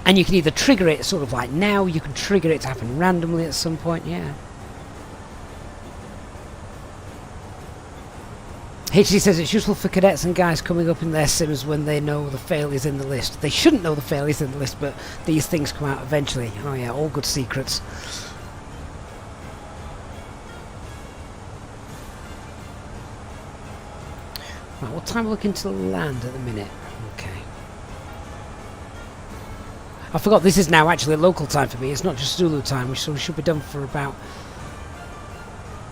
and you can either trigger it sort of like now. You can trigger it to happen randomly at some point. Yeah. HC says it's useful for cadets and guys coming up in their sims when they know the failures in the list. They shouldn't know the failures in the list, but these things come out eventually. Oh yeah, all good secrets. Right, what time are we looking to land at the minute? Okay. I forgot this is now actually local time for me. It's not just Zulu time, so we should be done for about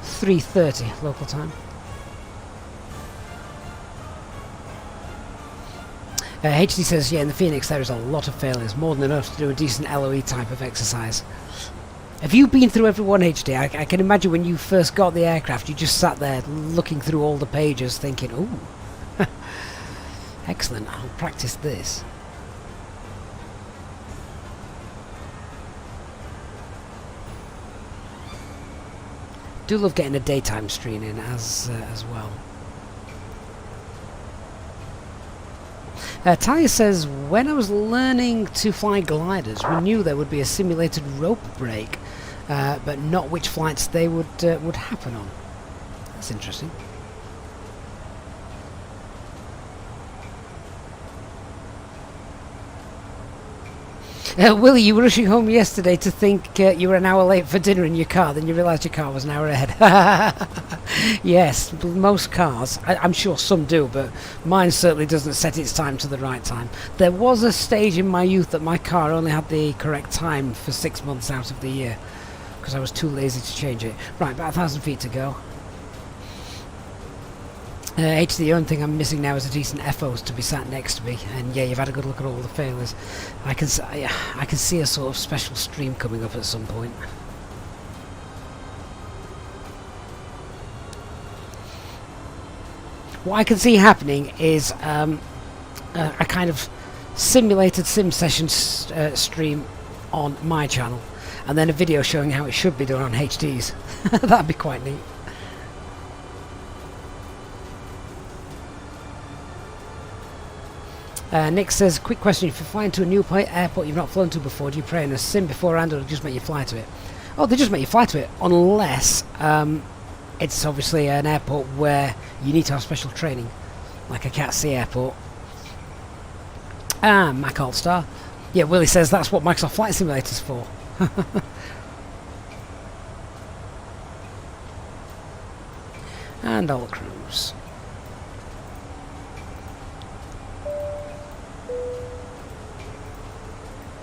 3:30 local time. HD says, yeah, in the Phoenix there is a lot of failures, more than enough to do a decent LOE type of exercise. Have you been through every one, HD? I can imagine when you first got the aircraft, you just sat there looking through all the pages thinking, ooh, excellent, I'll practice this. Do love getting a daytime stream in as well. Talia says, when I was learning to fly gliders, we knew there would be a simulated rope break, but not which flights they would happen on. That's interesting. Willie, you were rushing home yesterday to think you were an hour late for dinner in your car, then you realised your car was an hour ahead. Yes, most cars, I'm sure some do, but mine certainly doesn't set its time to the right time. There was a stage in my youth that my car only had the correct time for 6 months out of the year, because I was too lazy to change it. Right, about 1,000 feet to go. HD, the only thing I'm missing now is a decent FOs to be sat next to me, and yeah, you've had a good look at all the failures. I can see a sort of special stream coming up at some point. what I can see happening is a kind of simulated sim session stream on my channel, and then a video showing how it should be done on HD's. That'd be quite neat. Nick says, quick question, if you're flying to a new airport you've not flown to before, do you pray in a sim beforehand, or just make you fly to it? Oh, they just make you fly to it, unless it's obviously an airport where you need to have special training, like a Cat C airport. Mac All-Star. Yeah, Willie says that's what Microsoft Flight Simulator's for. And all crews.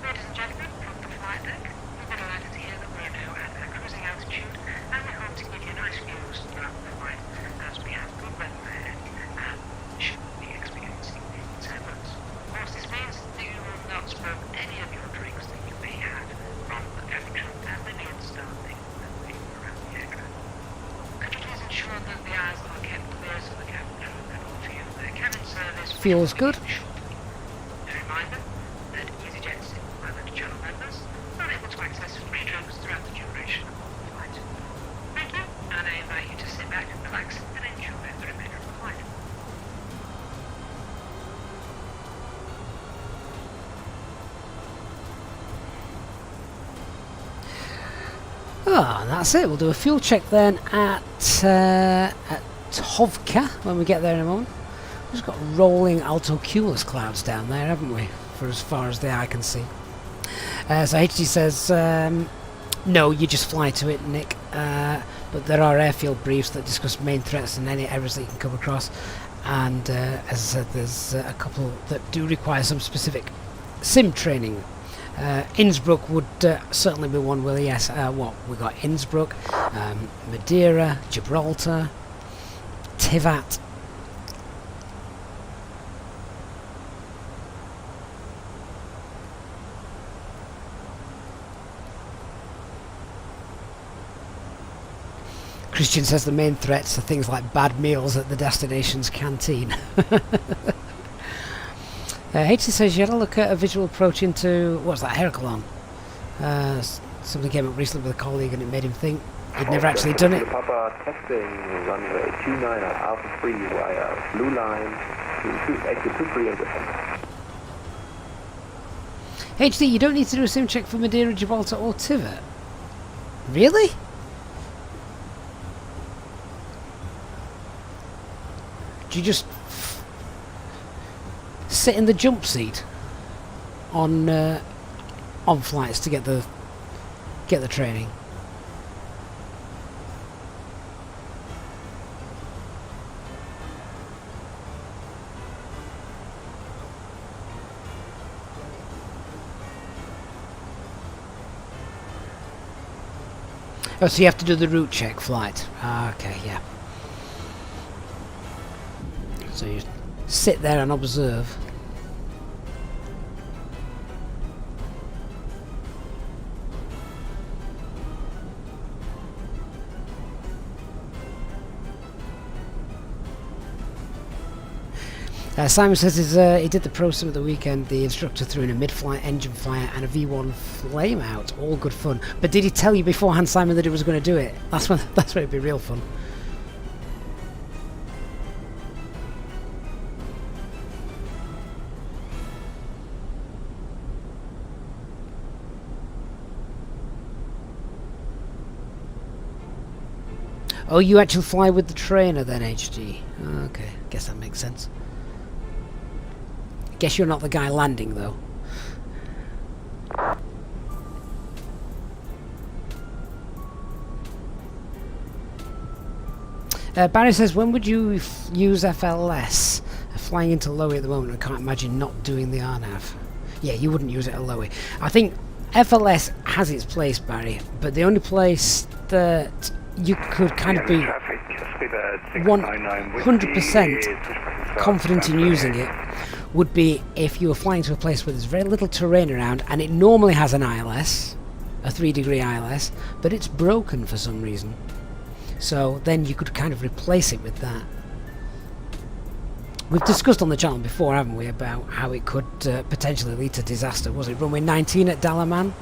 Ladies and gentlemen, from the flight deck, we've been delighted to hear that we're now at a cruising altitude, and we hope to give you nice views throughout the flight as we have good weather ahead and should be experiencing turbulence. Of course, this means that you will not smoke any of your drinks that you may have from the cabin crew and the main staff that we around the aircraft. Could you please ensure that the eyes are kept clear so the cabin crew can offer you their cabin service?
Feels good.
Shortly. A reminder that EasyJet's pilot channel members are able to access free drinks throughout the duration of the flight. Thank you, and I invite you to sit back, relax, and enjoy the remainder of the flight.
Ah, that's it. We'll do a fuel check then at Tovka when we get there in a moment. We've just got rolling altocumulus clouds down there, haven't we? For as far as the eye can see. So HG says, no, you just fly to it, Nick. But there are airfield briefs that discuss main threats and any errors that you can come across. And as I said, there's a couple that do require some specific sim training. Innsbruck would certainly be one, Willie. Yes, what? We've got Innsbruck, Madeira, Gibraltar, Tivat. Christian says the main threats are things like bad meals at the destination's canteen. HC says you had a look at a visual approach into, what's that, Herculon? Something came up recently with a colleague and it made him think he'd never actually done it.
Papa testing runway 29 at Alpha 3 via blue line to exit 23 and descend.
HD, you don't need to do a sim check for Madeira, Gibraltar or Tivat. Really? Do you just sit in the jump seat on flights to get the training? Oh, so you have to do the route check flight. Ah, okay, yeah. So you sit there and observe. Simon says he did the pro sim at the weekend. The instructor threw in a mid-flight engine fire and a V1 flame out. All good fun. But did he tell you beforehand, Simon, that he was going to do it? That's when it'd be real fun. Oh, you actually fly with the trainer then, HG? Okay, guess that makes sense. Guess you're not the guy landing, though. Barry says, when would you use FLS? Flying into Lowy at the moment, I can't imagine not doing the RNAV. Yeah, you wouldn't use it at Lowy. I think FLS has its place, Barry, but the only place that you could kind of be 100% confident in using it would be if you were flying to a place where there's very little terrain around and it normally has an ILS, a 3-degree ILS, but it's broken for some reason. So then you could kind of replace it with that. We've discussed on the channel before, haven't we, about how it could potentially lead to disaster. Was it runway 19 at Dalaman?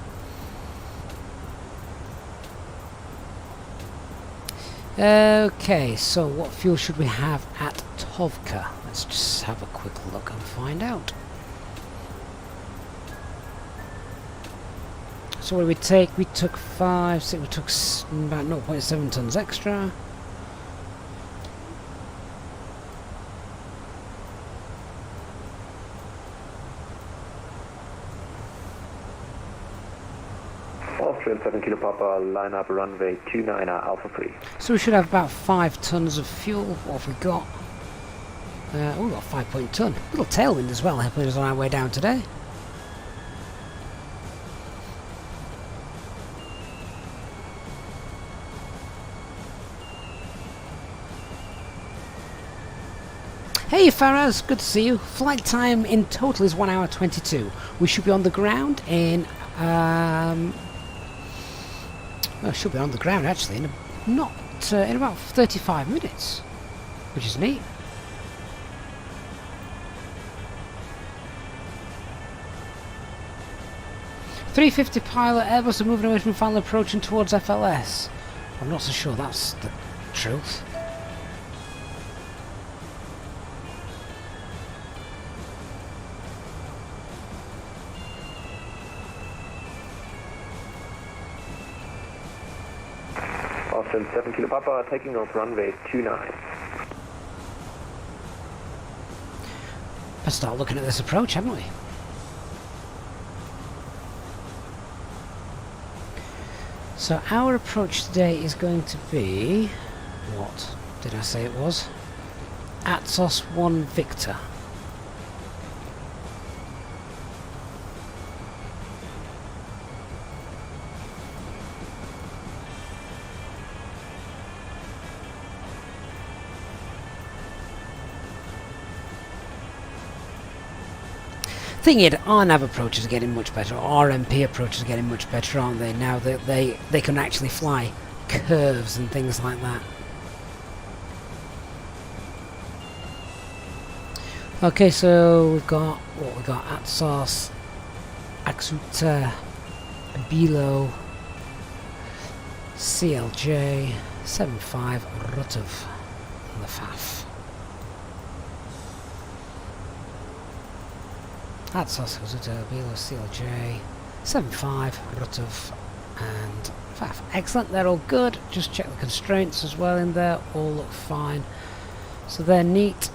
Okay, so what fuel should we have at Tovka? Let's just have a quick look and find out. So what did we take? We took 5, 6, we took about 0.7 tons extra.
Austrian 7 Kilo Papa, line up runway 29 Alpha 3.
So we should have about 5 tons of fuel. What have we got? Oh, we've got 5 ton. Little tailwind as well, helping us on our way down today. Hey Faraz, good to see you. Flight time in total is 1 hour 22. We should be on the ground in well, should be on the ground actually in in about 35 minutes, which is neat. .350 pilot, Airbus are moving away from final approach and towards FLS. I'm not so sure that's the truth.
Austin 7 Kilo Papa, taking off runway 29.
Let's start looking at this approach, haven't we? So our approach today is going to be, what did I say it was? Atos 1 Victor. Thing is, our nav approaches are getting much better. RMP approaches are getting much better, aren't they? Now that they can actually fly curves and things like that. Okay, so we've got what we got: Atsos, Aksuta, Bilo, CLJ, 75 Rutov, and the FAF. Atsos, Aksuta, Bilo, CLJ, 75 Rutov, and FAF. Excellent, they're all good. Just check the constraints as well in there. All look fine. So they're neat.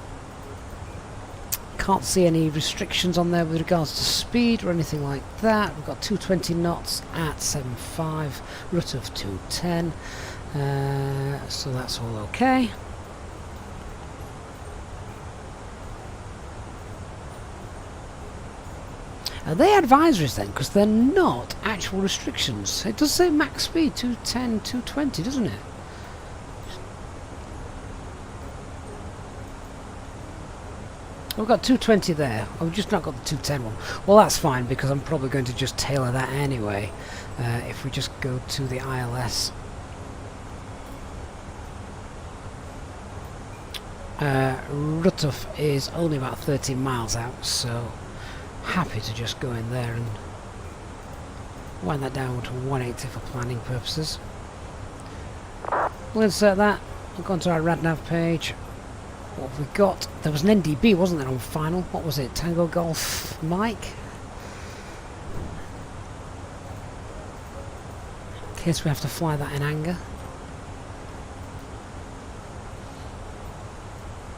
Can't see any restrictions on there with regards to speed or anything like that. We've got 220 knots at 75, Rutov 210, so that's all okay. Are they advisories then? Because they're not actual restrictions. It does say max speed 210, 220, doesn't it? We've got 220 there. I've just not got the 210 one. Well, that's fine because I'm probably going to just tailor that anyway. If we just go to the ILS. Rutov is only about 13 miles out, so happy to just go in there and wind that down to 180 for planning purposes. We'll insert that. We'll go onto our RadNav page. What have we got? There was an NDB, wasn't there, on final? What was it? Tango Golf Mike? In case we have to fly that in anger.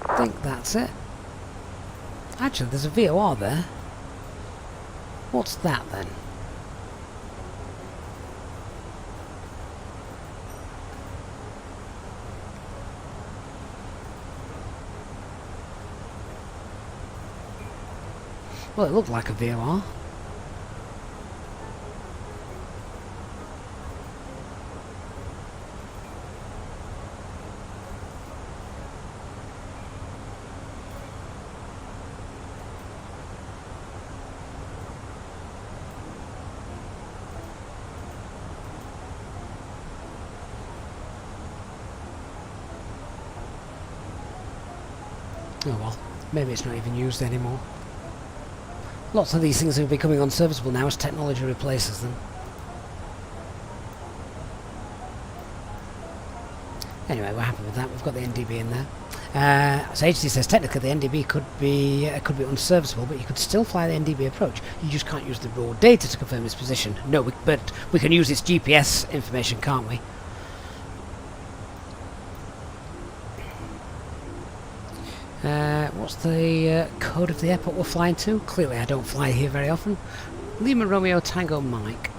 I think that's it. Actually, there's a VOR there. What's that then? Well, it looked like a VOR. Oh well, maybe it's not even used anymore. Lots of these things are becoming unserviceable now as technology replaces them. Anyway, we're happy with that. We've got the NDB in there. So HC says technically the NDB could be unserviceable, but you could still fly the NDB approach. You just can't use the raw data to confirm its position. No, but we can use its GPS information, can't we? What's the code of the airport we're flying to? Clearly I don't fly here very often. Lima Romeo Tango Mike.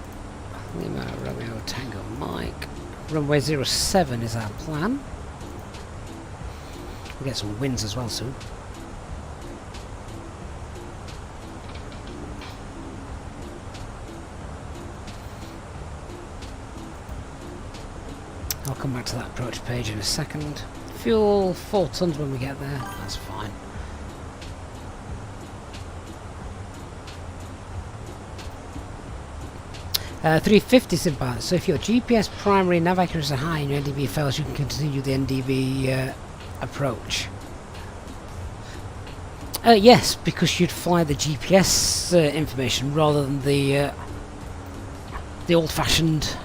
Lima Romeo Tango Mike. Runway 07 is our plan. We'll get some winds as well soon. I'll come back to that approach page in a second. Fuel 4 tons when we get there, that's fine. $350 Simba. So if your GPS primary nav accuracy is high and your NDB fails, you can continue the NDB approach. Yes, because you'd fly the GPS information rather than the old-fashioned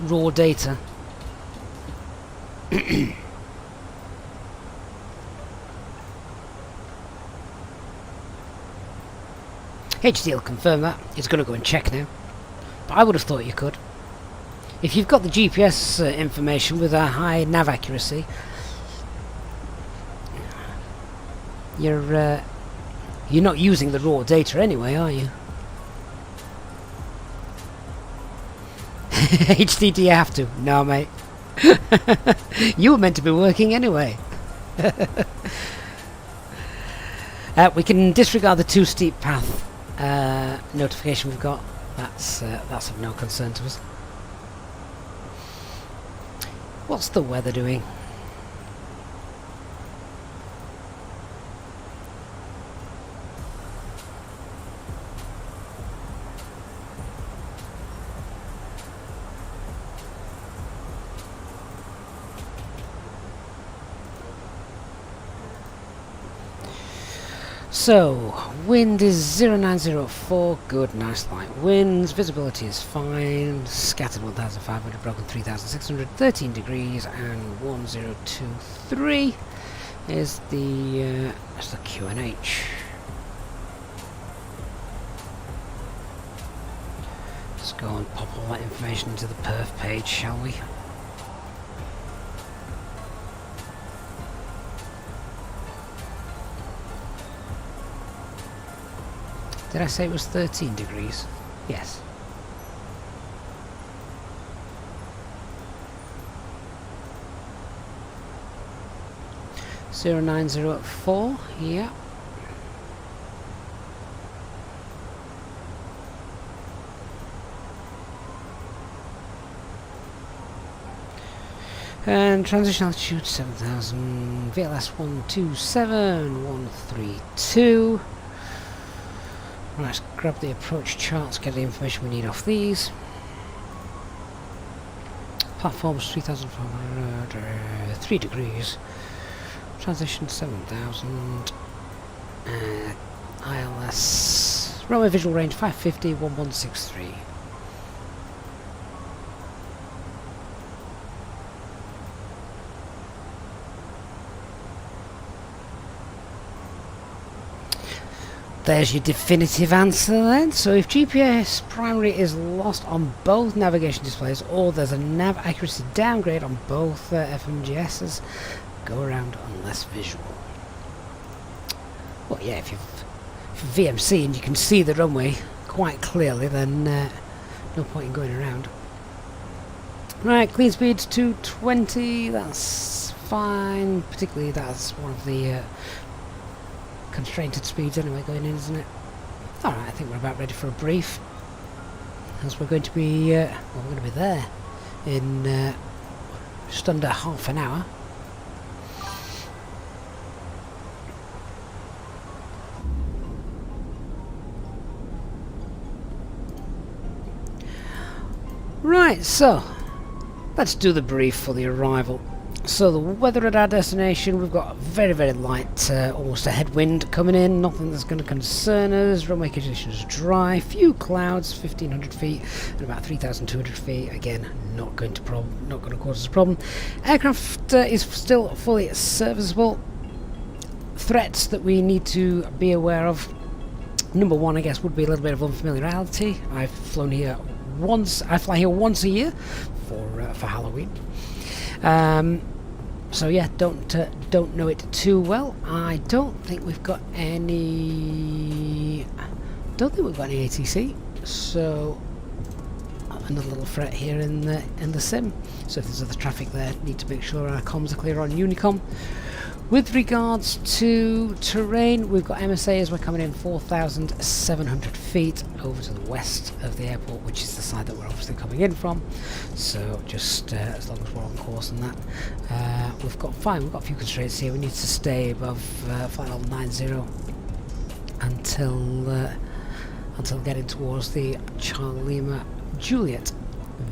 raw data. HD will confirm that. It's going to go and check now. But I would have thought you could. If you've got the GPS information with a high nav accuracy, you're not using the raw data anyway, are you? HD, do you have to? No, mate. You were meant to be working anyway. We can disregard the too steep path notification we've got. That's of no concern to us. What's the weather doing? So, wind is 0904, good, nice light winds, visibility is fine, scattered 1500, broken 3600, 13 degrees, and 1023 is the QNH. Let's go and pop all that information into the perf page, shall we? Did I say it was 13 degrees? Yes. $0904, yeah. And transition altitude 7000, VLS 127132. Let's grab the approach charts, get the information we need off these. Platforms 3400, 3 degrees. Transition 7000. ILS. Runway visual range 550, 1163. There's your definitive answer then. So if GPS primary is lost on both navigation displays, or there's a nav accuracy downgrade on both FMGSs, go around on less visual. Well, yeah, if you've VMC and you can see the runway quite clearly, then no point in going around. Right, clean speed's 220, that's fine. Particularly that's one of the constrained speeds anyway going in, isn't it? Alright, I think we're about ready for a brief, as we're going to be we're going to be there in just under half an hour. Right, so let's do the brief for the arrival. So the weather at our destination, we've got a very, very light, almost a headwind coming in, nothing that's going to concern us. Runway conditions dry, few clouds, 1,500 feet and about 3,200 feet. Again, not going to cause us a problem. Aircraft is still fully serviceable. Threats that we need to be aware of. Number one, I guess, would be a little bit of unfamiliarity. I've flown here once. I fly here once a year for Halloween. So yeah, don't know it too well. I don't think we've got any. ATC. So another little threat here in the sim. So if there's other traffic there, need to make sure our comms are clear on Unicom. With regards to terrain, we've got MSA as we're coming in 4,700 feet over to the west of the airport, which is the side that we're obviously coming in from. So just as long as we're on course on that, we've got a few constraints here. We need to stay above flight level 90 until getting towards the Charlie Lima Juliet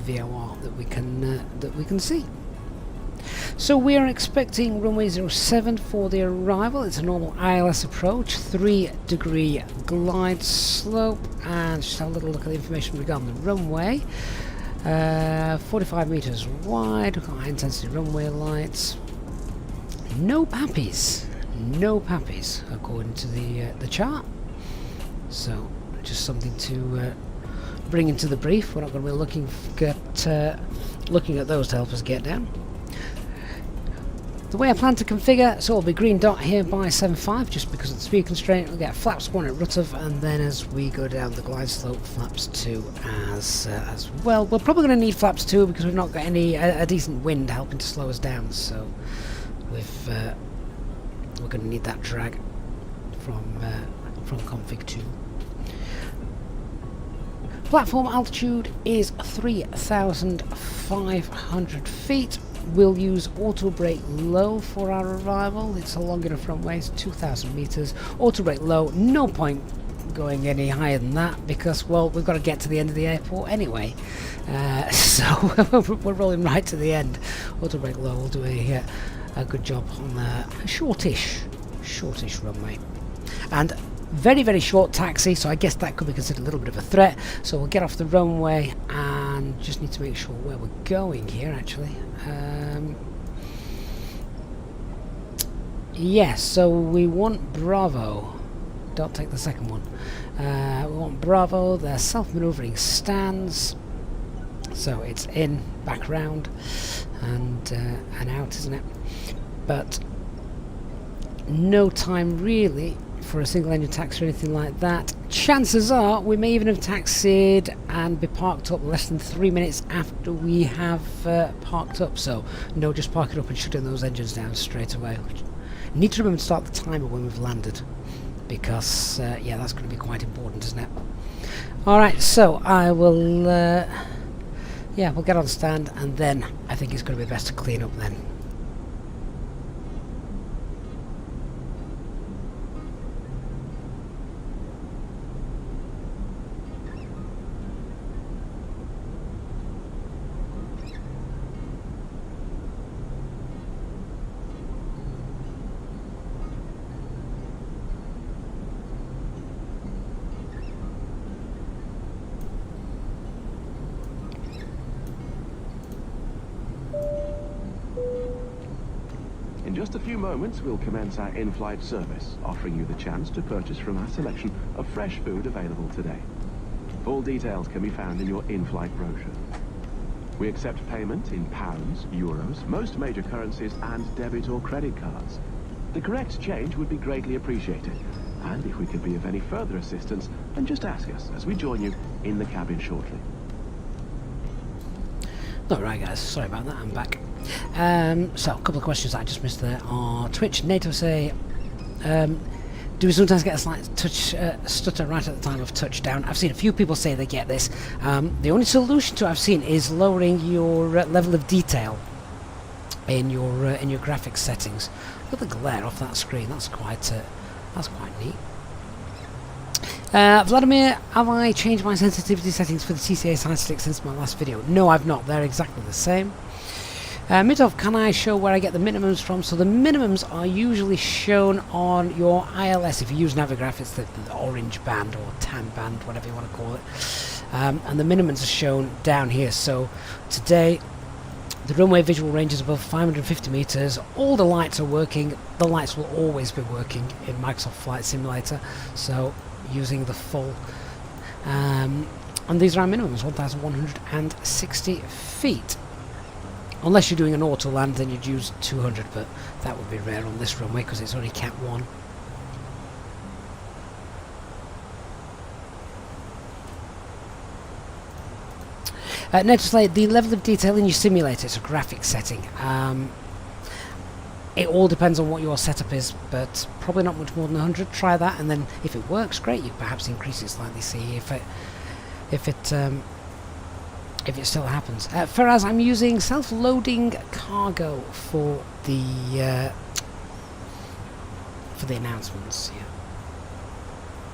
VOR that we can see. So we are expecting runway 07 for the arrival. It's a normal ILS approach, 3-degree glide slope, and just have a little look at the information regarding the runway. 45 meters wide. We've got high intensity runway lights. No pappies according to the chart. So just something to bring into the brief. We're not going to be looking at those to help us get down. The way I plan to configure, so it'll be green dot here by 7.5 just because of the speed constraint. We'll get flaps 1 at Rutov, and then as we go down the glide slope, flaps 2 as well. We're probably going to need flaps 2 because we've not got a decent wind helping to slow us down, so we're going to need that drag from config 2. Platform altitude is 3,500 feet. We'll use auto brake low for our arrival. It's a long enough runway, it's 2,000 meters. Auto brake low, no point going any higher than that because, well, we've got to get to the end of the airport anyway. So we're rolling right to the end. Auto brake low will do a good job on a shortish runway. And very, very short taxi, so I guess that could be considered a little bit of a threat. So we'll get off the runway and just need to make sure where we're going here actually. Yes, so we want Bravo. Don't take the second one. We want Bravo. They're self-maneuvering stands. So it's in, back round, and out, isn't it? But no time really for a single engine taxi or anything like that. Chances are we may even have taxied and be parked up less than 3 minutes after we have parked up. So no, just park it up and shutting those engines down straight away. Need to remember to start the timer when we've landed because yeah, that's going to be quite important, isn't it? Alright, so I will yeah, we'll get on stand and then I think it's going to be best to clean up then.
In just a few moments, we'll commence our in-flight service, offering you the chance to purchase from our selection of fresh food available today. Full details can be found in your in-flight brochure. We accept payment in pounds, euros, most major currencies, and debit or credit cards. The correct change would be greatly appreciated, and if we could be of any further assistance, then just ask us as we join you in the cabin shortly.
Alright guys, sorry about that, I'm back. So a couple of questions that I just missed there are Twitch. NATO say, do we sometimes get a slight stutter right at the time of touchdown? I've seen a few people say they get this. The only solution to I've seen is lowering your level of detail in your graphics settings. Look at the glare off that screen. That's quite neat. Vladimir, have I changed my sensitivity settings for the TCA side stick since my last video? No, I've not. They're exactly the same. Mitov, can I show where I get the minimums from? So the minimums are usually shown on your ILS. If you use Navigraph, it's the orange band or tan band, whatever you want to call it. And the minimums are shown down here. So today, the runway visual range is above 550 meters. All the lights are working. The lights will always be working in Microsoft Flight Simulator. So using the full. And these are our minimums, 1,160 feet. Unless you're doing an auto land, then you'd use 200, but that would be rare on this runway because it's only Cat 1. Notice the level of detail in your simulator, it's a graphic setting. It all depends on what your setup is, but probably not much more than 100. Try that, and then if it works, great. You perhaps increase it slightly. See if it still happens. Whereas I'm using self-loading cargo for the announcements. Yeah.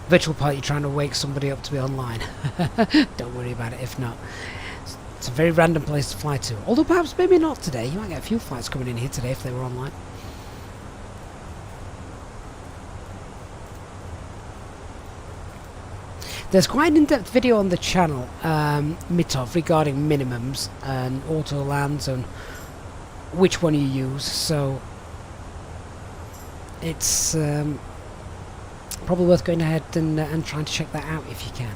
Virtual pilot, you're trying to wake somebody up to be online. Don't worry about it if not. It's a very random place to fly to. Although perhaps maybe not today. You might get a few flights coming in here today if they were online. There's quite an in-depth video on the channel, Mitov, regarding minimums and auto lands and which one you use. So it's probably worth going ahead and trying to check that out if you can.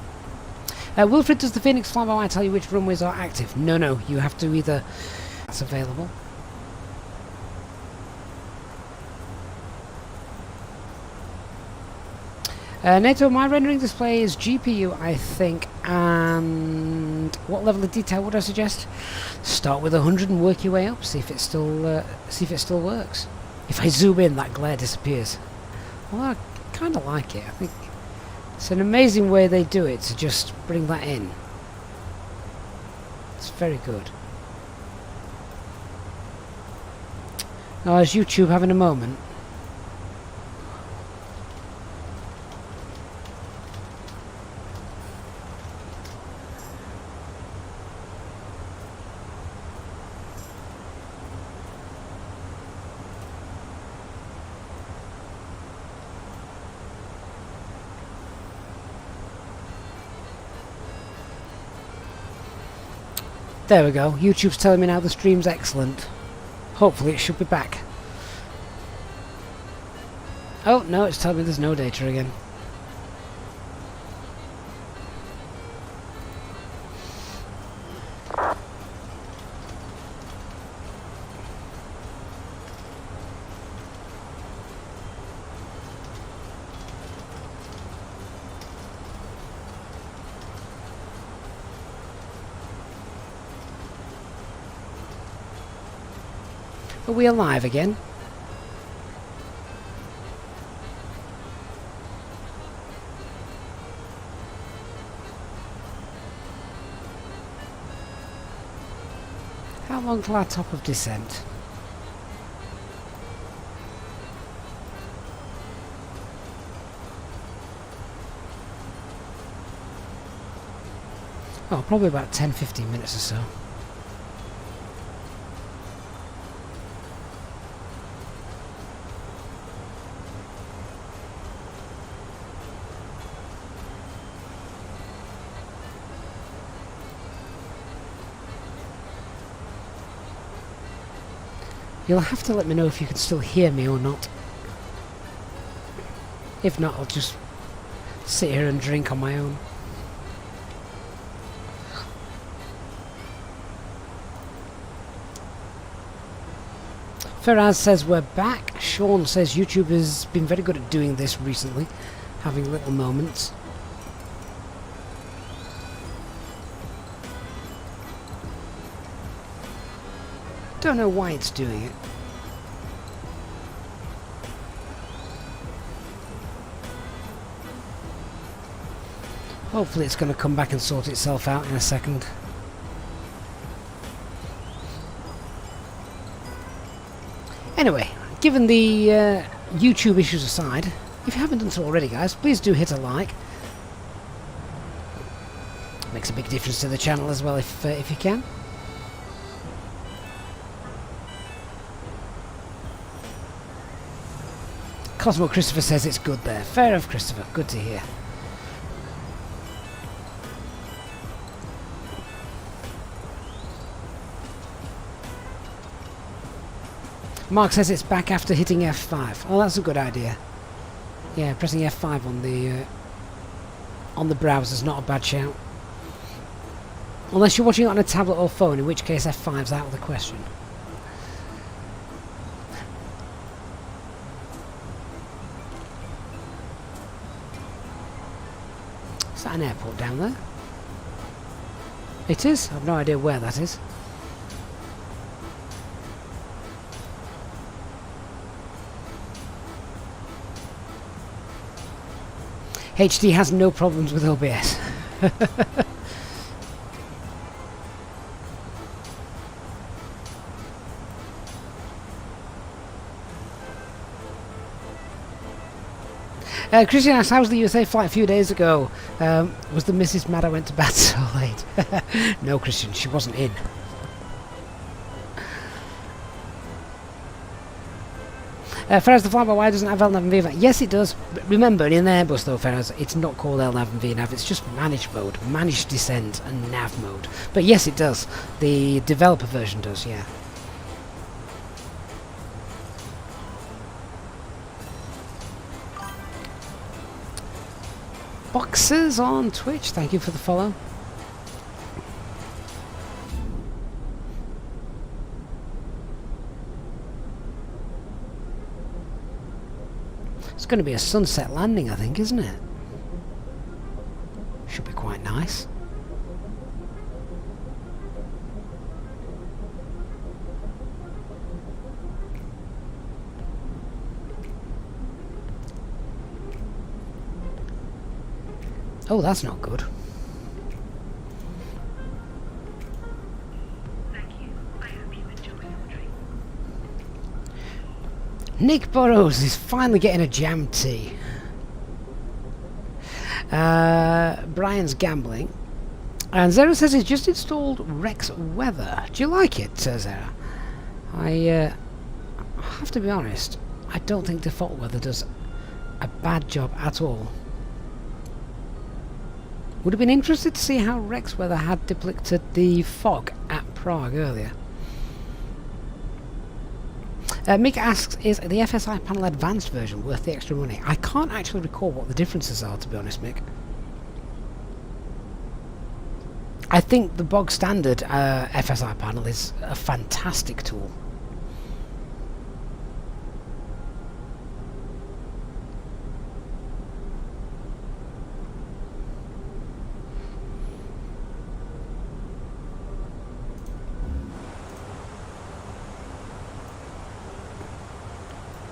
Wilfred, does the Phoenix fly-by-wire tell you which runways are active? No, you have to either... That's available. NATO, my rendering display is GPU, I think, and what level of detail would I suggest? Start with 100 and work your way up, see if it still works. If I zoom in, that glare disappears. Well, I kind of like it. I think it's an amazing way they do it to just bring that in. It's very good. Now, is YouTube having a moment? There we go. YouTube's telling me now the stream's excellent. Hopefully it should be back. Oh, no, it's telling me there's no data again. Are we alive again? How long till our top of descent? Oh, probably about 10-15 minutes or so. You'll have to let me know if you can still hear me or not. If not, I'll just sit here and drink on my own. Faraz says we're back. Sean says YouTube has been very good at doing this recently, having little moments. Don't know why it's doing it. Hopefully it's going to come back and sort itself out in a second. Anyway, given the YouTube issues aside, if you haven't done so already, guys, please do hit a like. Makes a big difference to the channel as well if you can. Cosmo Christopher says it's good there. Fair enough, Christopher. Good to hear. Mark says it's back after hitting F5. Oh, that's a good idea. Yeah, pressing F5 on the browser is not a bad shout. Unless you're watching it on a tablet or phone, in which case F5's out of the question. Is that an airport down there? It is? I've no idea where that is. HD has no problems with OBS. Christian asks, how's the USA flight a few days ago? Was the Mrs. mad I went to bed so late? No, Christian, she wasn't in. Ferraz, the fly-by-wire doesn't have LNAV and VNAV. Yes, it does. Remember, in Airbus though, Ferraz, it's not called LNAV and VNAV. It's just managed mode, managed descent, and nav mode. But yes, it does. The developer version does, yeah. Boxes on Twitch, thank you for the follow. It's going to be a sunset landing, I think, isn't it? Should be quite nice. Oh, that's not good.
Thank you. I hope you enjoy your drink.
Nick Burrows is finally getting a jam tea. Brian's gambling. And Zara says he's just installed Rex Weather. Do you like it, Zara? I have to be honest, I don't think default weather does a bad job at all. Would have been interested to see how Rex Weather had depicted the fog at Prague earlier. Mick asks, is the FSI panel advanced version worth the extra money? I can't actually recall what the differences are, to be honest, Mick. I think the bog standard FSI panel is a fantastic tool.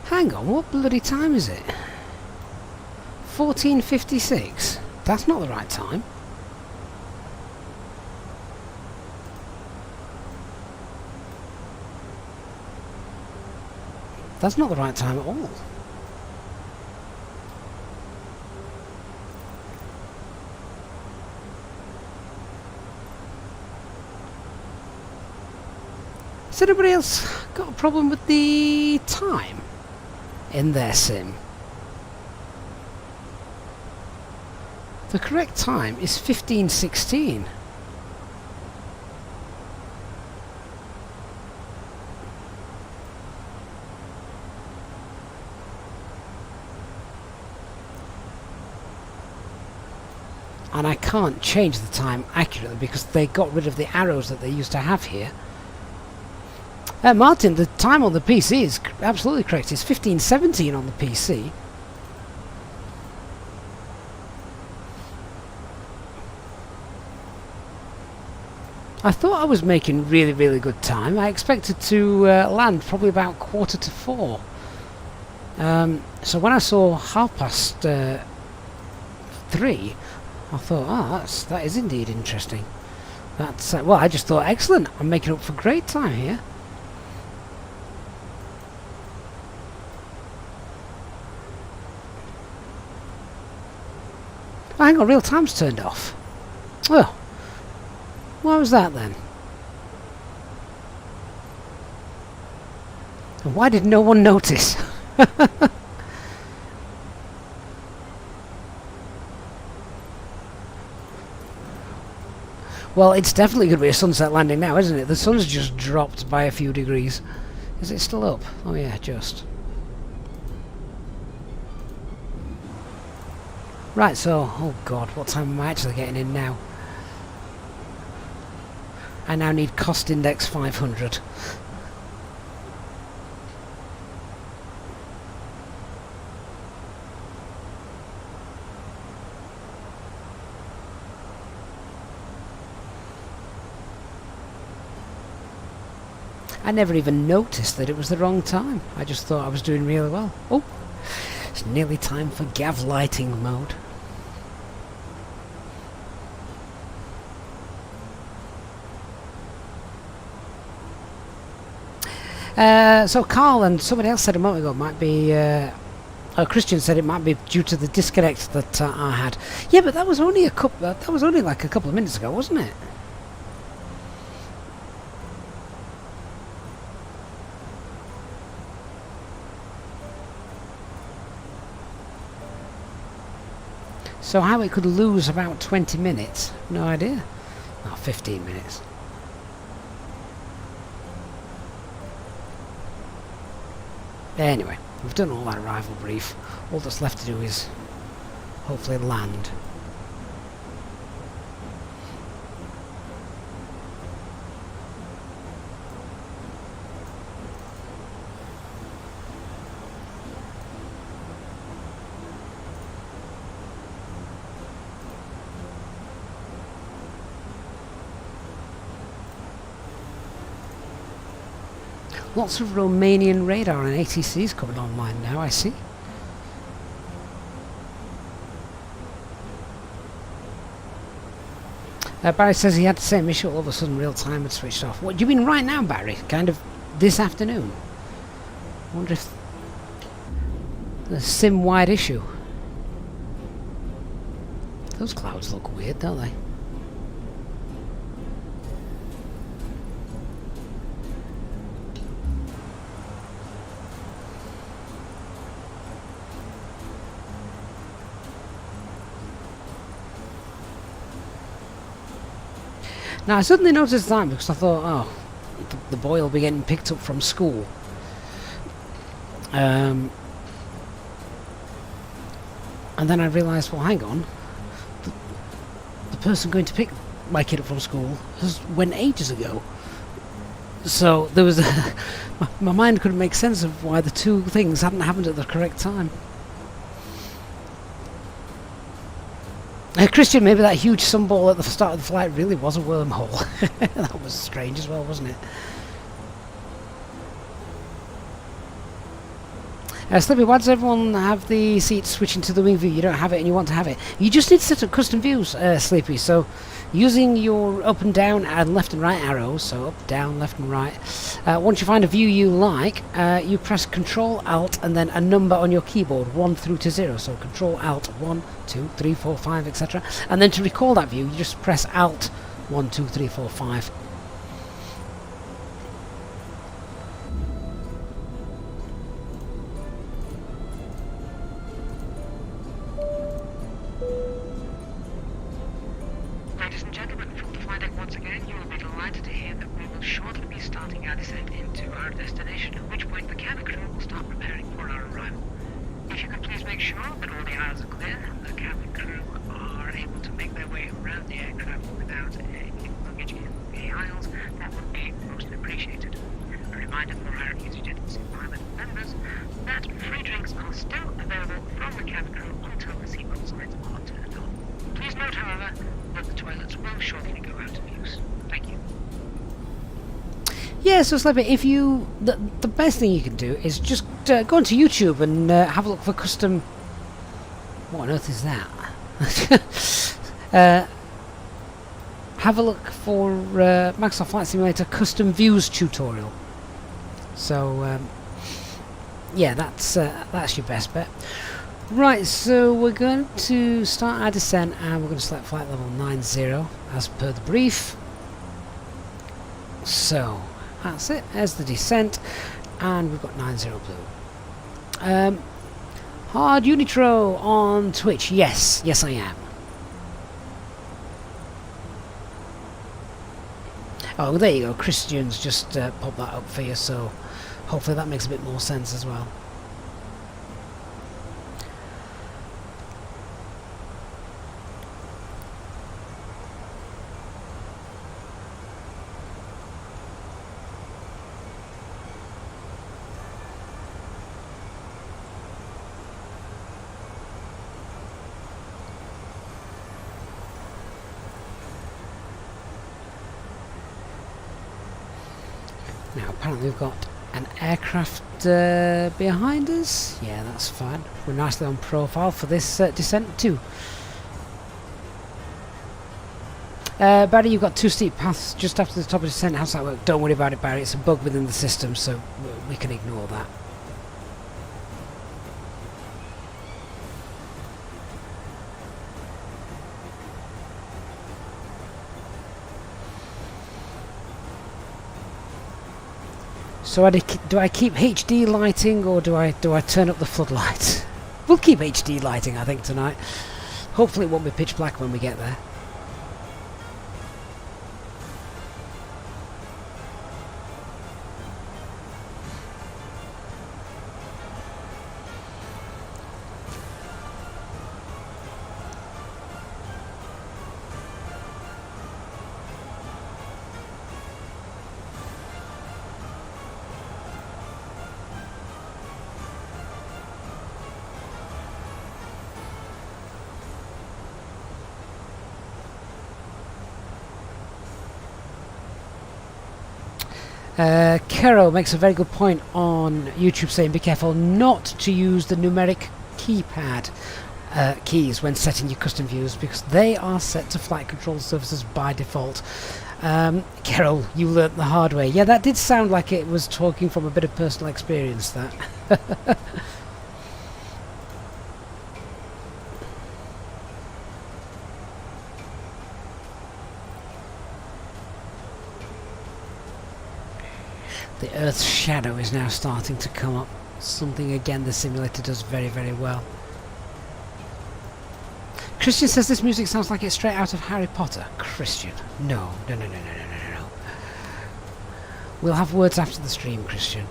Hang on, what bloody time is it? 14:56? That's not the right time. That's not the right time at all. Has anybody else got a problem with the time in their sim? The correct time is 15:16. And I can't change the time accurately because they got rid of the arrows that they used to have here. Martin, the time on the PC is absolutely correct. It's 15:17 on the PC. I thought I was making really good time. I expected to land probably about 3:15. So when I saw 3:30, I thought, that is indeed interesting. That's well, I just thought, excellent. I'm making up for great time here. Oh, hang on, real time's turned off. Oh, why was that then? And why did no one notice? Well, it's definitely going to be a sunset landing now, isn't it? The sun's just dropped by a few degrees. Is it still up? Oh yeah, just. Right, so, oh god, what time am I actually getting in now? I now need cost index 500. I never even noticed that it was the wrong time. I just thought I was doing really well. Oh, it's nearly time for gav lighting mode. So Carl and somebody else said a moment ago it might be, Christian said it might be due to the disconnect that I had. Yeah, but that was only that was only like a couple of minutes ago, wasn't it? So how it could lose about 20 minutes, no idea. Oh, 15 minutes. Anyway, we've done all that arrival brief. All that's left to do is hopefully land. Lots of Romanian radar and ATCs coming online now, I see. Barry says he had the same issue, all of a sudden real time had switched off. What do you mean right now, Barry? Kind of this afternoon? I wonder if the sim-wide issue. Those clouds look weird, don't they? Now I suddenly noticed that because I thought, oh, the boy will be getting picked up from school. And then I realised, well, hang on, the person going to pick my kid up from school went ages ago. So there was my mind couldn't make sense of why the two things hadn't happened at the correct time. Christian, maybe that huge sunball at the start of the flight really was a wormhole. That was strange as well, wasn't it? Slippy, why does everyone have the seat switching to the wing view? You don't have it and you want to have it. You just need to set up custom views, Sleepy. So using your up and down and left and right arrows, so up, down, left and right, once you find a view you like, you press Control Alt and then a number on your keyboard, 1 through to 0. So Control Alt 1, 2, 3, 4, 5, etc. And then to recall that view, you just press Alt 1, 2, 3, 4, 5.
Ladies and gentlemen, from the flight deck once again, you will be delighted to hear that we will shortly be starting our descent into our destination, at which point the cabin crew will start preparing for our arrival. If you could please make sure that all the aisles are clear and the cabin crew are able to make their way around the aircraft without any luggage in the aisles, that would be most appreciated. A reminder for our EasyJet pilot members that free drinks are still available from the cabin crew until the seatbelt signs are turned on. Please note, however, that the toilets will shortly go out of use. Thank you.
Yeah, so Sleepy, if you... The best thing you can do is just go onto YouTube and have a look for custom... What on earth is that? Have a look for Microsoft Flight Simulator Custom Views tutorial. So, yeah, that's your best bet. Right, so we're going to start our descent and we're going to select flight level 90 as per the brief. So, that's it, there's the descent, and we've got 90 blue. Hard Unitro on Twitch, yes I am. Oh, there you go. Christian's just popped that up for you, so hopefully that makes a bit more sense as well. Now apparently we've got an aircraft behind us. Yeah, that's fine. We're nicely on profile for this descent too. Barry, you've got 2 steep paths just after the top of the descent. How's that work? Don't worry about it, Barry. It's a bug within the system, so we can ignore that. So do I keep HD lighting, or do I turn up the floodlights? We'll keep HD lighting, I think, tonight. Hopefully it won't be pitch black when we get there. Kero makes a very good point on YouTube saying be careful not to use the numeric keypad keys when setting your custom views, because they are set to flight control surfaces by default. Carol, you learnt the hard way. Yeah, that did sound like it was talking from a bit of personal experience, that. The Earth's shadow is now starting to come up. Something again the simulator does very, very well. Christian says this music sounds like it's straight out of Harry Potter. Christian, no. We'll have words after the stream, Christian.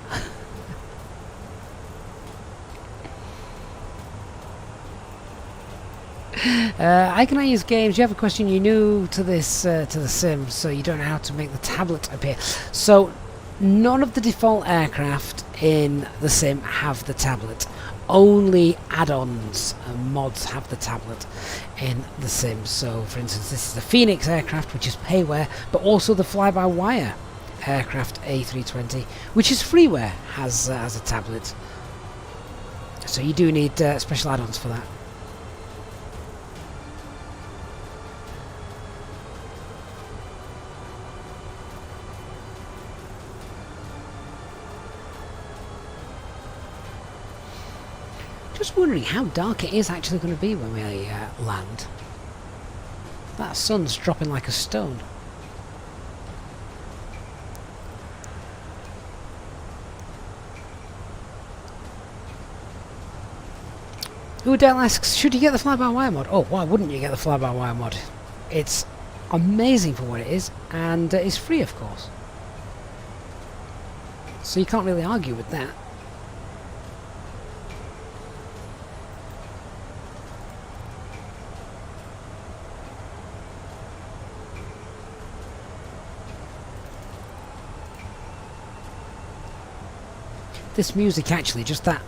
I can use games. You have a question? You're new to this, to the sim, so you don't know how to make the tablet appear. So none of the default aircraft in the sim have the tablet. Only add-ons and mods have the tablet in the sim. So for instance, this is the Fenix aircraft, which is payware, but also the fly-by-wire aircraft A320, which is freeware, has a tablet. So you do need special add-ons for that. Just wondering how dark it is actually going to be when we land. That sun's dropping like a stone. Udell asks, should you get the fly-by-wire mod? Oh, why wouldn't you get the fly-by-wire mod? It's amazing for what it is, and it's free, of course. So you can't really argue with that. This music actually, just that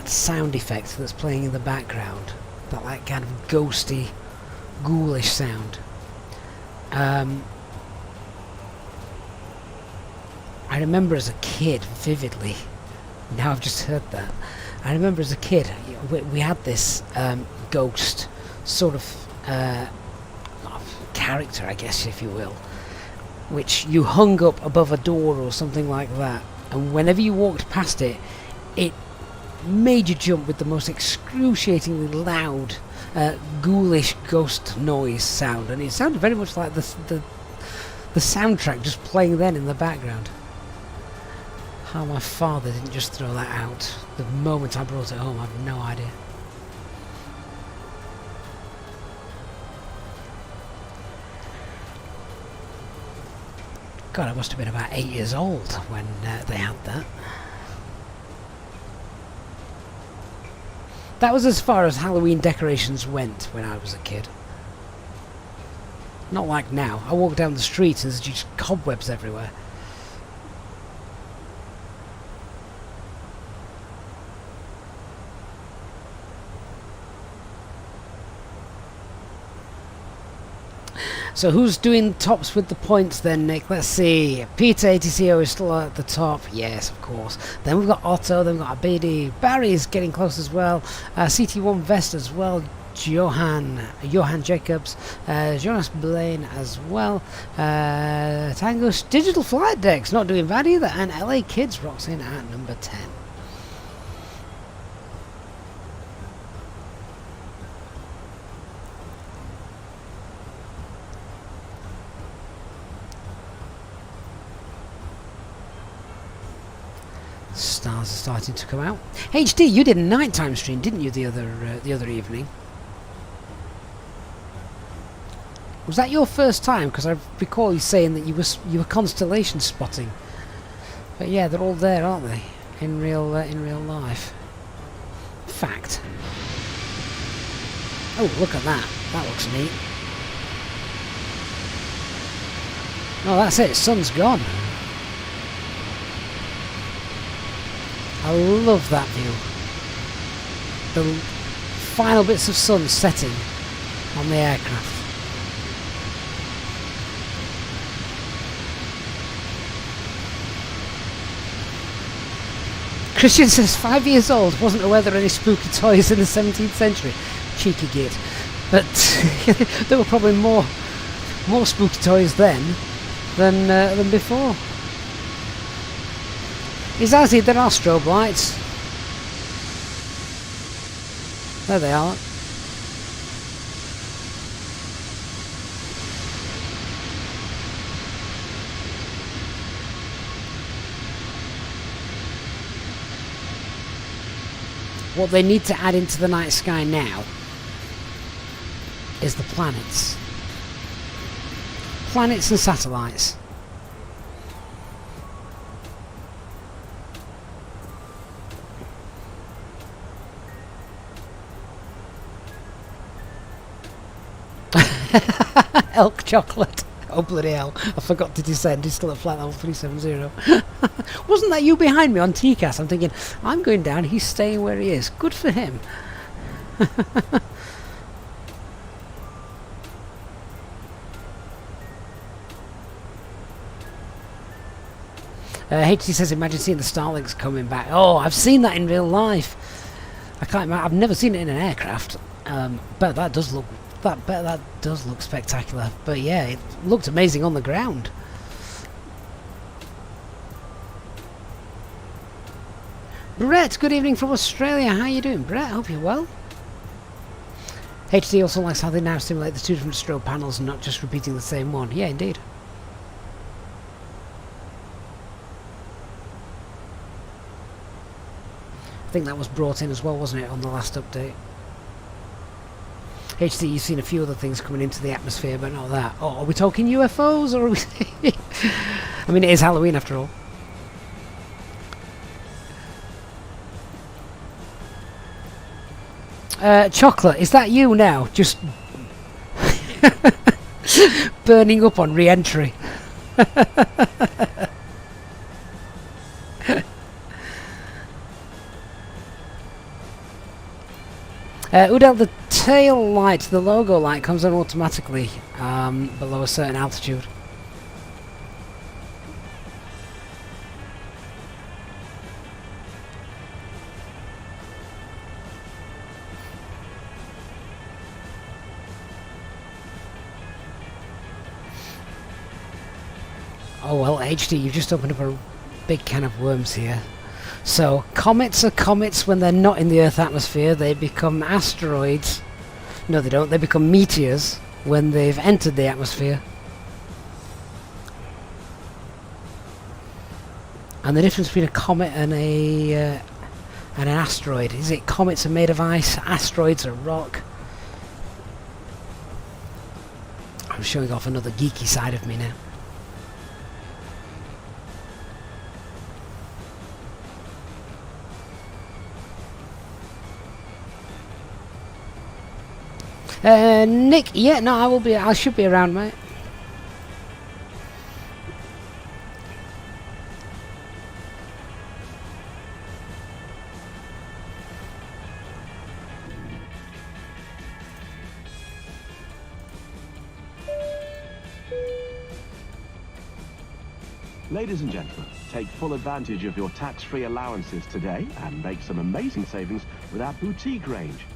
sound effect that's playing in the background, that like kind of ghosty, ghoulish sound. I remember as a kid vividly. Now I've just heard that. I remember as a kid we had this ghost sort of character, I guess, if you will, which you hung up above a door or something like that. And whenever you walked past it, it made you jump with the most excruciatingly loud, ghoulish ghost noise sound. And it sounded very much like the soundtrack just playing then in the background. How my father didn't just throw that out the moment I brought it home, I have no idea. God, I must have been about 8 years old when they had that. That was as far as Halloween decorations went when I was a kid. Not like now. I walk down the street and there's just cobwebs everywhere. So who's doing tops with the points then, Nick? Let's see. Peter ATCO is still at the top. Yes, of course. Then we've got Otto, then we've got Abedi. Barry's getting close as well. CT1 Vest as well. Johan Jacobs. Jonas Blaine as well. Tango's Digital Flight Deck's not doing bad either. And LA Kids rocks in at number 10. Stars are starting to come out. HD, you did a nighttime stream, didn't you, the other evening? Was that your first time? Because I recall you saying that you were constellation spotting. But yeah, they're all there, aren't they? In real life. Fact. Oh, look at that. That looks neat. Oh, that's it. Sun's gone. I love that view. The final bits of sun setting on the aircraft. Christian says 5 years old, wasn't aware there were any spooky toys in the 17th century. Cheeky git. But there were probably more spooky toys then than before. Izazi, there are strobe lights. There they are. What they need to add into the night sky now is the planets. Planets and satellites. Elk chocolate. Oh bloody hell, I forgot to descend. He's still at flight level 370. Wasn't that you behind me on TCAS? I'm thinking, I'm going down, he's staying where he is. Good for him. HT says, imagine seeing the Starlinks coming back. Oh, I've seen that in real life. I can't imagine. I've never seen it in an aircraft. But that does look that does look spectacular. But yeah, it looked amazing on the ground. Brett, good evening from Australia. How you doing, Brett? Hope you're well. HD also likes how they now simulate the two different strobe panels and not just repeating the same one. Yeah, indeed. I think that was brought in as well, wasn't it, on the last update? HD, you've seen a few other things coming into the atmosphere, but not that. Oh, are we talking UFOs, or are we... I mean, it is Halloween after all. Chocolate, is that you now? Just... burning up on re-entry. Udell, the tail light, the logo light, comes on automatically below a certain altitude. Oh well, HD, you've just opened up a big can of worms here. So, comets are comets when they're not in the Earth atmosphere. They become asteroids. No, they don't. They become meteors when they've entered the atmosphere. And the difference between a comet and an asteroid is it comets are made of ice, asteroids are rock. I'm showing off another geeky side of me now. Nick, yeah, no, I will be. I should be around, mate.
Ladies and gentlemen, take full advantage of your tax-free allowances today and make some amazing savings with our boutique range.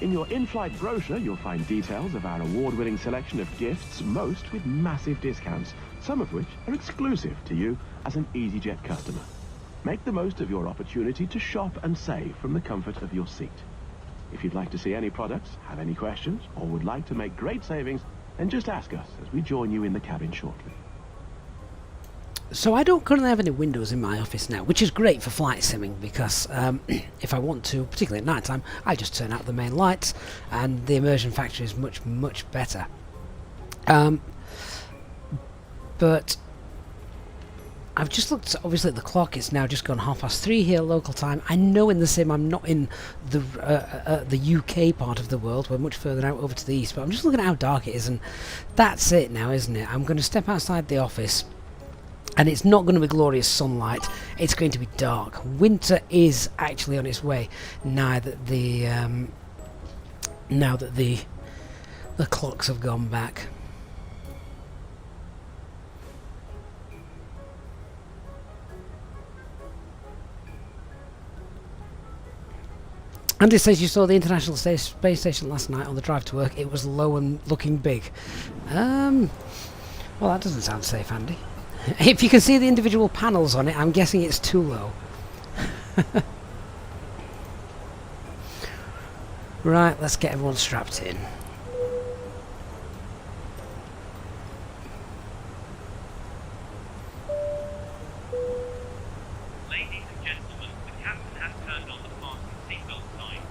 In your in-flight brochure, you'll find details of our award-winning selection of gifts, most with massive discounts, some of which are exclusive to you as an EasyJet customer. Make the most of your opportunity to shop and save from the comfort of your seat. If you'd like to see any products, have any questions, or would like to make great savings, then just ask us as we join you in the cabin shortly.
So I don't currently have any windows in my office now, which is great for flight simming because if I want to, particularly at night time, I just turn out the main lights and the immersion factor is much, much better. But I've just looked, obviously, at the clock. It's now just gone 3:30 here local time. I know in the sim I'm not in the UK part of the world. We're much further out over to the east, but I'm just looking at how dark it is, and that's it now, isn't it? I'm going to step outside the office. And it's not going to be glorious sunlight, it's going to be dark. Winter is actually on its way now that the clocks have gone back. Andy says you saw the International Space Station last night on the drive to work. It was low and looking big. Well, that doesn't sound safe, Andy. If you can see the individual panels on it, I'm guessing it's too low. Right, let's get everyone strapped in.
Ladies and gentlemen, the captain has turned on the fasten seatbelt sign.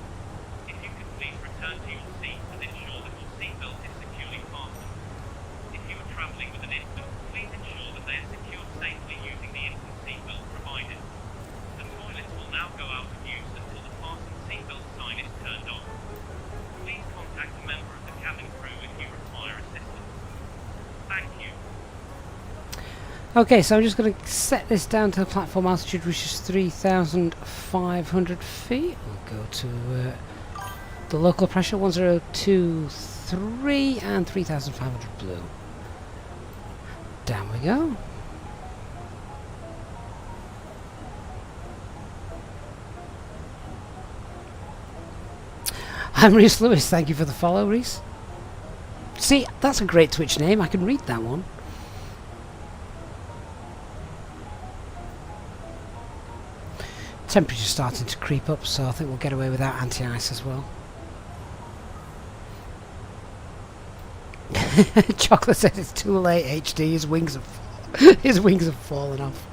If you could please return to your seat and ensure that your seatbelt is securely fastened. If you are travelling with an infant, please ensure that they are secured safely using the infant seatbelt provided. The toilets will now go out of use until the fasten seatbelt sign is turned on. Please contact a member of the cabin crew if you require assistance. Thank you.
Okay, so I'm just going to set this down to the platform altitude, which is 3,500 feet. We'll go to the local pressure, 1023 and 3,500 blue. Down we go. I'm Reese Lewis, thank you for the follow, Reese. See, that's a great Twitch name, I can read that one. Temperature's starting to creep up, so I think we'll get away without anti-ice as well. Chocolate says it's too late, HD, his wings have fallen off.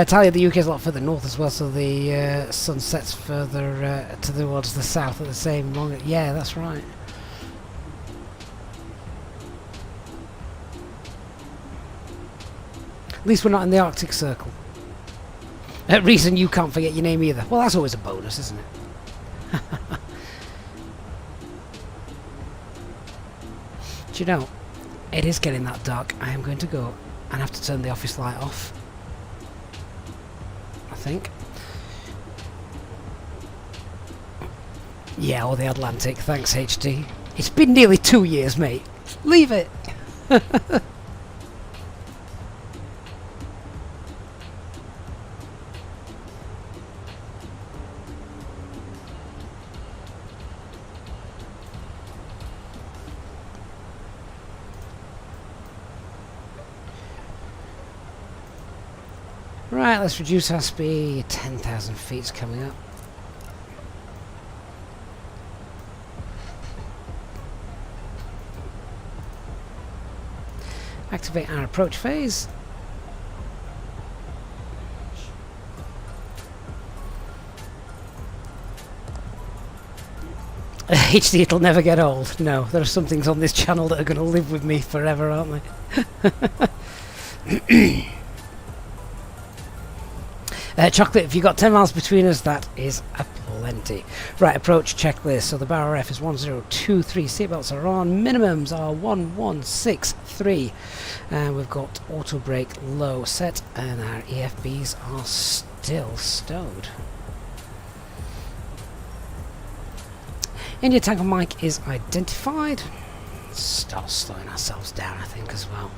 Talia, the UK is a lot further north as well, so the sun sets further towards the south at the same long. Yeah, that's right. At least we're not in the Arctic Circle. Reason you can't forget your name either. Well, that's always a bonus, isn't it? Do you know, it is getting that dark. I am going to go and have to turn the office light off. I think. Yeah, or the Atlantic. Thanks, HD. It's been nearly 2 years, mate. Leave it. Right, let's reduce our speed. 10,000 feet's coming up. Activate our approach phase. HD, it'll never get old. No, there are some things on this channel that are going to live with me forever, aren't they? Chocolate, if you've got 10 miles between us, that is a plenty. Right, approach checklist. So the bar RF is 1023. Seatbelts are on. Minimums are 1163. And we've got auto brake low set, and our EFBs are still stowed. India tanker mic is identified. Start slowing ourselves down, I think, as well.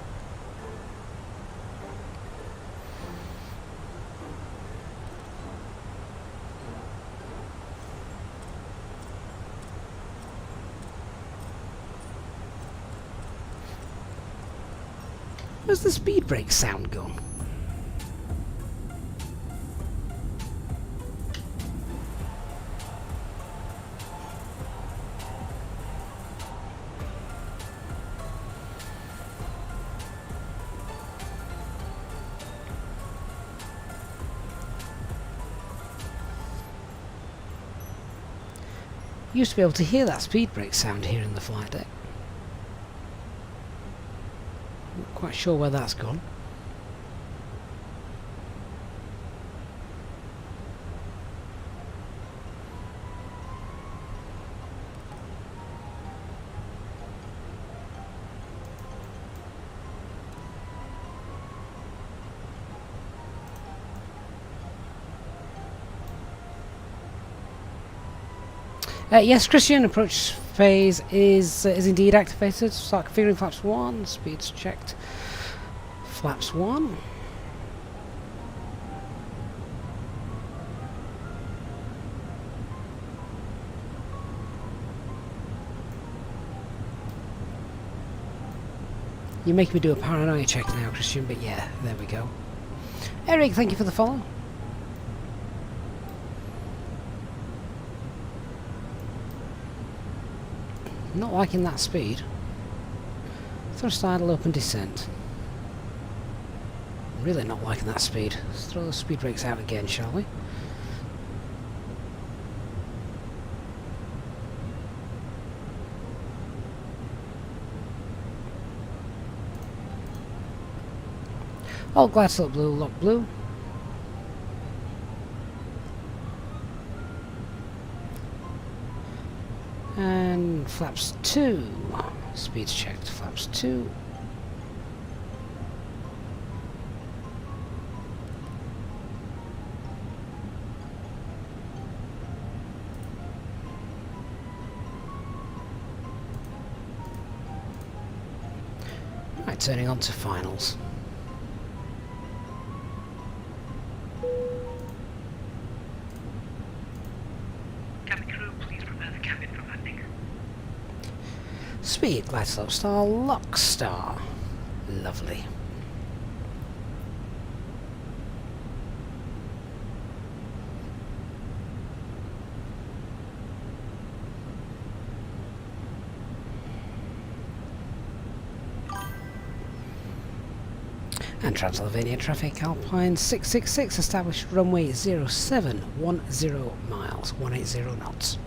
Where's the speed brake sound gone? Used to be able to hear that speed brake sound here in the flight deck. Not quite sure where that's gone. Yes, Christian, approach phase is indeed activated. Start configuring flaps 1, speeds checked. Flaps 1. You make me do a paranoia check now, Christian, but yeah, there we go. Eric, thank you for the follow. Not liking that speed. Thrust idle, open descent. Really not liking that speed. Let's throw the speed brakes out again, shall we? All glide slope blue, lock blue. And flaps 2. Speeds checked. Flaps 2. Right, turning on to finals. Speed, glide slope star, lock star. Lovely. And Transylvania traffic, Alpine 666, established runway 0710 miles, 180 knots.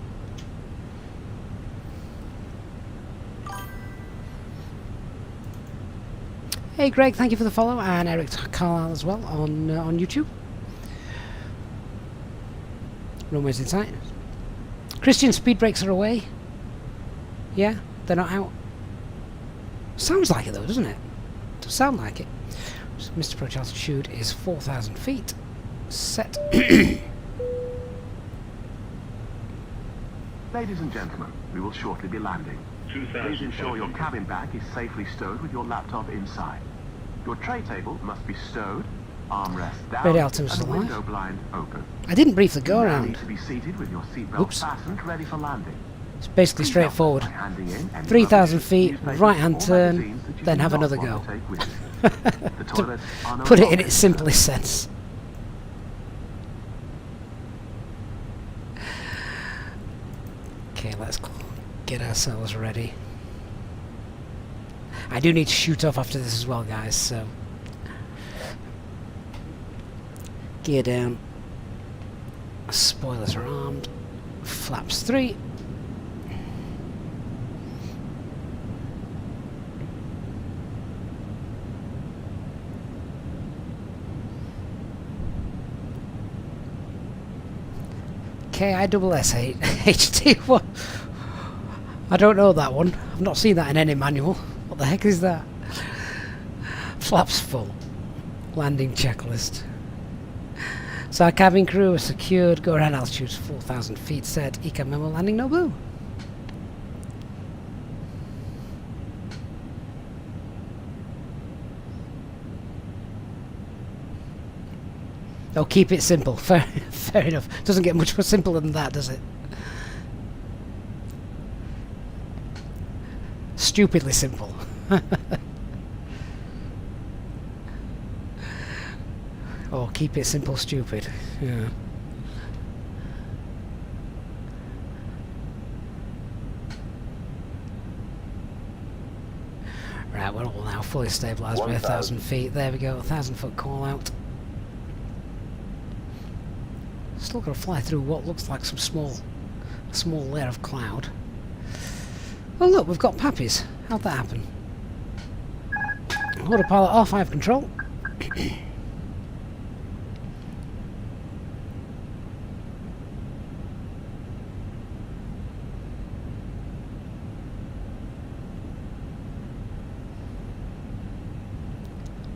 Hey Greg, thank you for the follow, and Eric Carlisle as well on YouTube. Runways in sight. Christian, speed brakes are away. Yeah, they're not out. Sounds like it though, doesn't it? Does sound like it. So Mr. Approach altitude is 4,000 feet. Set.
Ladies and gentlemen, we will shortly be landing. Please ensure your cabin bag is safely stowed with your laptop inside. Your tray table must be stowed, armrest down,
Radio altimeter's
and
alive.
window blind open.
I didn't brief the go
You now
around.
need to be seated with your seatbelt
Oops.
fastened, ready for landing.
It's basically
Please
straightforward.
help by handing in any
3,000
rubbish,
feet,
newspapers,
right hand
or
turn,
magazines that you
then
do
have
not
another
want
go.
to take with you. The toilets are no
Put it in
longer
its simplest sense. Okay, let's get ourselves ready. I do need to shoot off after this as well, guys, so gear down, spoilers are armed, flaps 3, KISS HT. What? I don't know that one. I've not seen that in any manual. What the heck is that? Flaps full. Landing checklist. So our cabin crew are secured. Go around altitude 4,000 feet. Set. Eco memo landing no blue. Oh, keep it simple. Fair enough. Doesn't get much more simple than that, does it? Stupidly simple. Oh, keep it simple, stupid. Yeah. Right, we're all now fully stabilised by 1,000 feet. There we go, 1,000 foot call out. Still got to fly through what looks like some small layer of cloud. Oh look, we've got pappies. How'd that happen? Autopilot R5 control.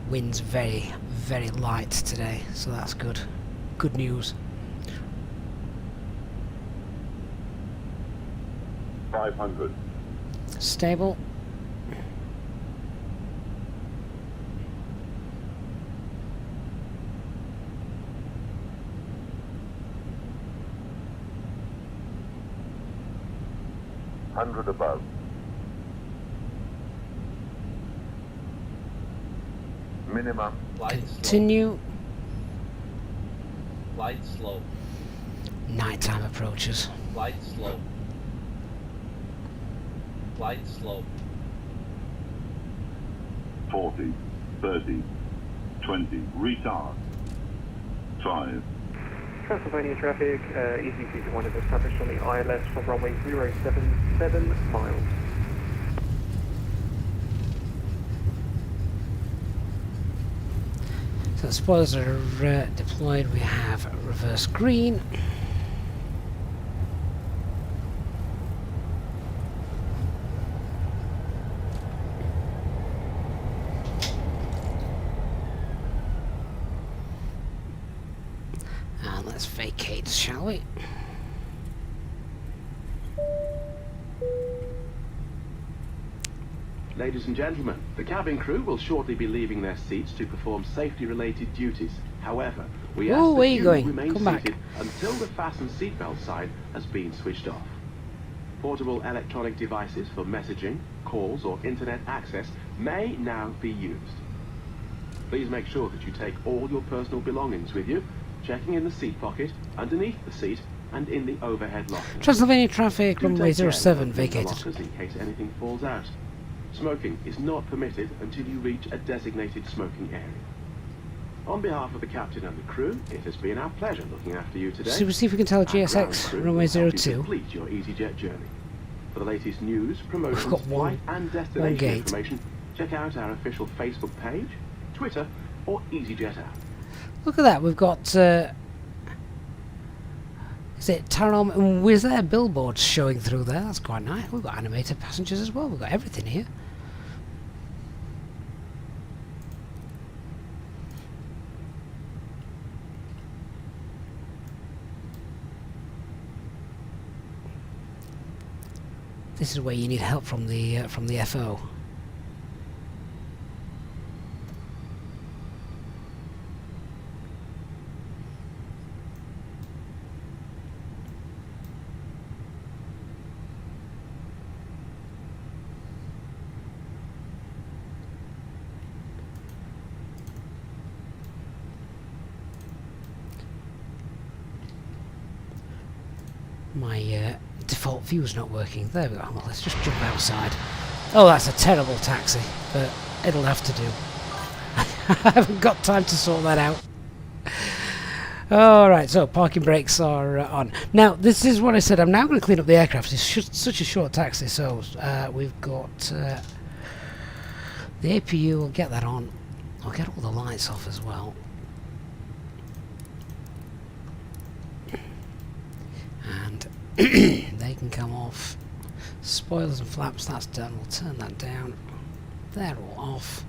Wind's very, very light today, so that's good. Good news.
500.
Stable.
Hundred above. Minimum.
Continue.
Flight slow.
Nighttime approaches.
Flight slow. Flight slow.
40, 30, 20. Retard. 5.
Transylvania traffic, EC1 is established on the ILS from runway 077 miles.
So the spoilers are deployed. We have reverse green. And let's vacate, shall we?
Ladies and gentlemen, the cabin crew will shortly be leaving their seats to perform safety-related duties. However, we ask that you remain seated until the fasten seatbelt sign has been switched off. Portable electronic devices for messaging, calls, or internet access may now be used. Please make sure that you take all your personal belongings with you, checking in the seat pocket, underneath the seat, and in the overhead locker.
Transylvania traffic, runway 07 vacated.
In case anything falls out. Smoking is not permitted until you reach a designated smoking area. On behalf of the captain and the crew, it has been our pleasure looking after you today.
So we'll see if we can tell GSX, runway 02.
Complete your EasyJet journey. For the latest news, promotions, flight and destination information, check out our official Facebook page, Twitter, or EasyJet app.
Look at that, we've got is it Tarom and Wizz Air billboards showing through there? That's quite nice. We've got animated passengers as well. We've got everything here. This is where you need help from the FO. My default view's not working. There we go. Well, let's just jump outside. Oh, that's a terrible taxi, but it'll have to do. I haven't got time to sort that out. Alright, so parking brakes are on. Now, this is what I said. I'm now going to clean up the aircraft. It's such a short taxi, so we've got the APU. We'll get that on. I'll get all the lights off as well. They can come off. Spoilers and flaps, that's done. We'll turn that down. They're all off.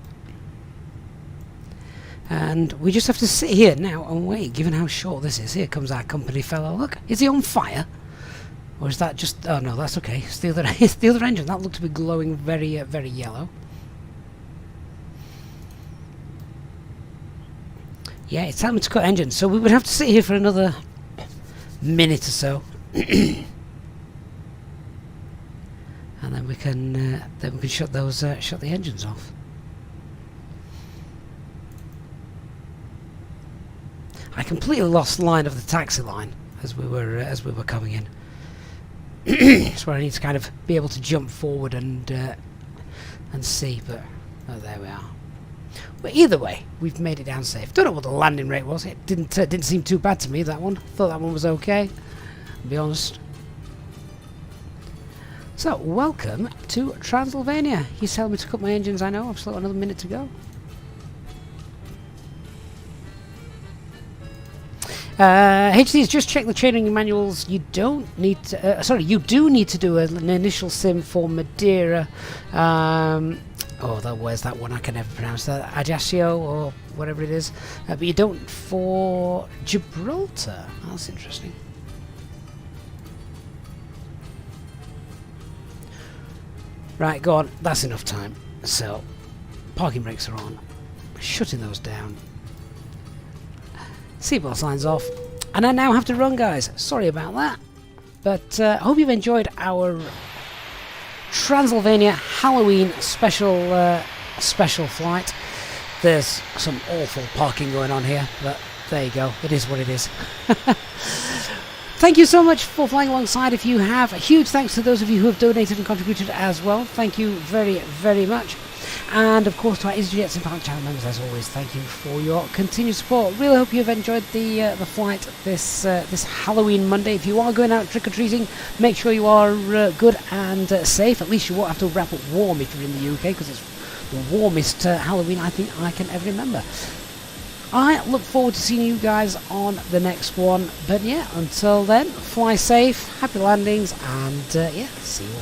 And we just have to sit here now and wait, given how short this is. Here comes our company fellow. Look, is he on fire? Or is that just... Oh no, that's okay. It's the other, it's the other engine. That looked to be glowing very, very yellow. Yeah, it's telling me to cut engine. So we would have to sit here for another minute or so. And then we can shut those shut the engines off. I completely lost line of the taxi line as we were coming in. It's where I need to kind of be able to jump forward and see, but oh, there we are. But either way, we've made it down safe. Don't know what the landing rate was. It didn't seem too bad to me, that one. Thought that one was okay, to be honest. So, welcome to Transylvania. He's telling me to cut my engines, I know. I've still got another minute to go. HDs, just check the training manuals. You don't need to... sorry, you do need to do an initial sim for Madeira. Where's that one? I can never pronounce that. Ajaccio or whatever it is. But you don't for Gibraltar. That's interesting. Right, go on. That's enough time. So, parking brakes are on. Shutting those down. Seatbelt signs off. And I now have to run, guys. Sorry about that. But I hope you've enjoyed our Transylvania Halloween special flight. There's some awful parking going on here, but there you go. It is what it is. Thank you so much for flying alongside. If you have, a huge thanks to those of you who have donated and contributed as well. Thank you very, very much. And of course to our EasyJet Sympathetic channel members, as always, thank you for your continued support. Really hope you've enjoyed the flight this Halloween Monday. If you are going out trick-or-treating, make sure you are good and safe. At least you won't have to wrap up warm if you're in the UK, because it's the warmest Halloween I think I can ever remember. I look forward to seeing you guys on the next one. But yeah, until then, fly safe, happy landings, and yeah, see you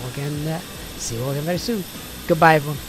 all again very soon. Goodbye, everyone.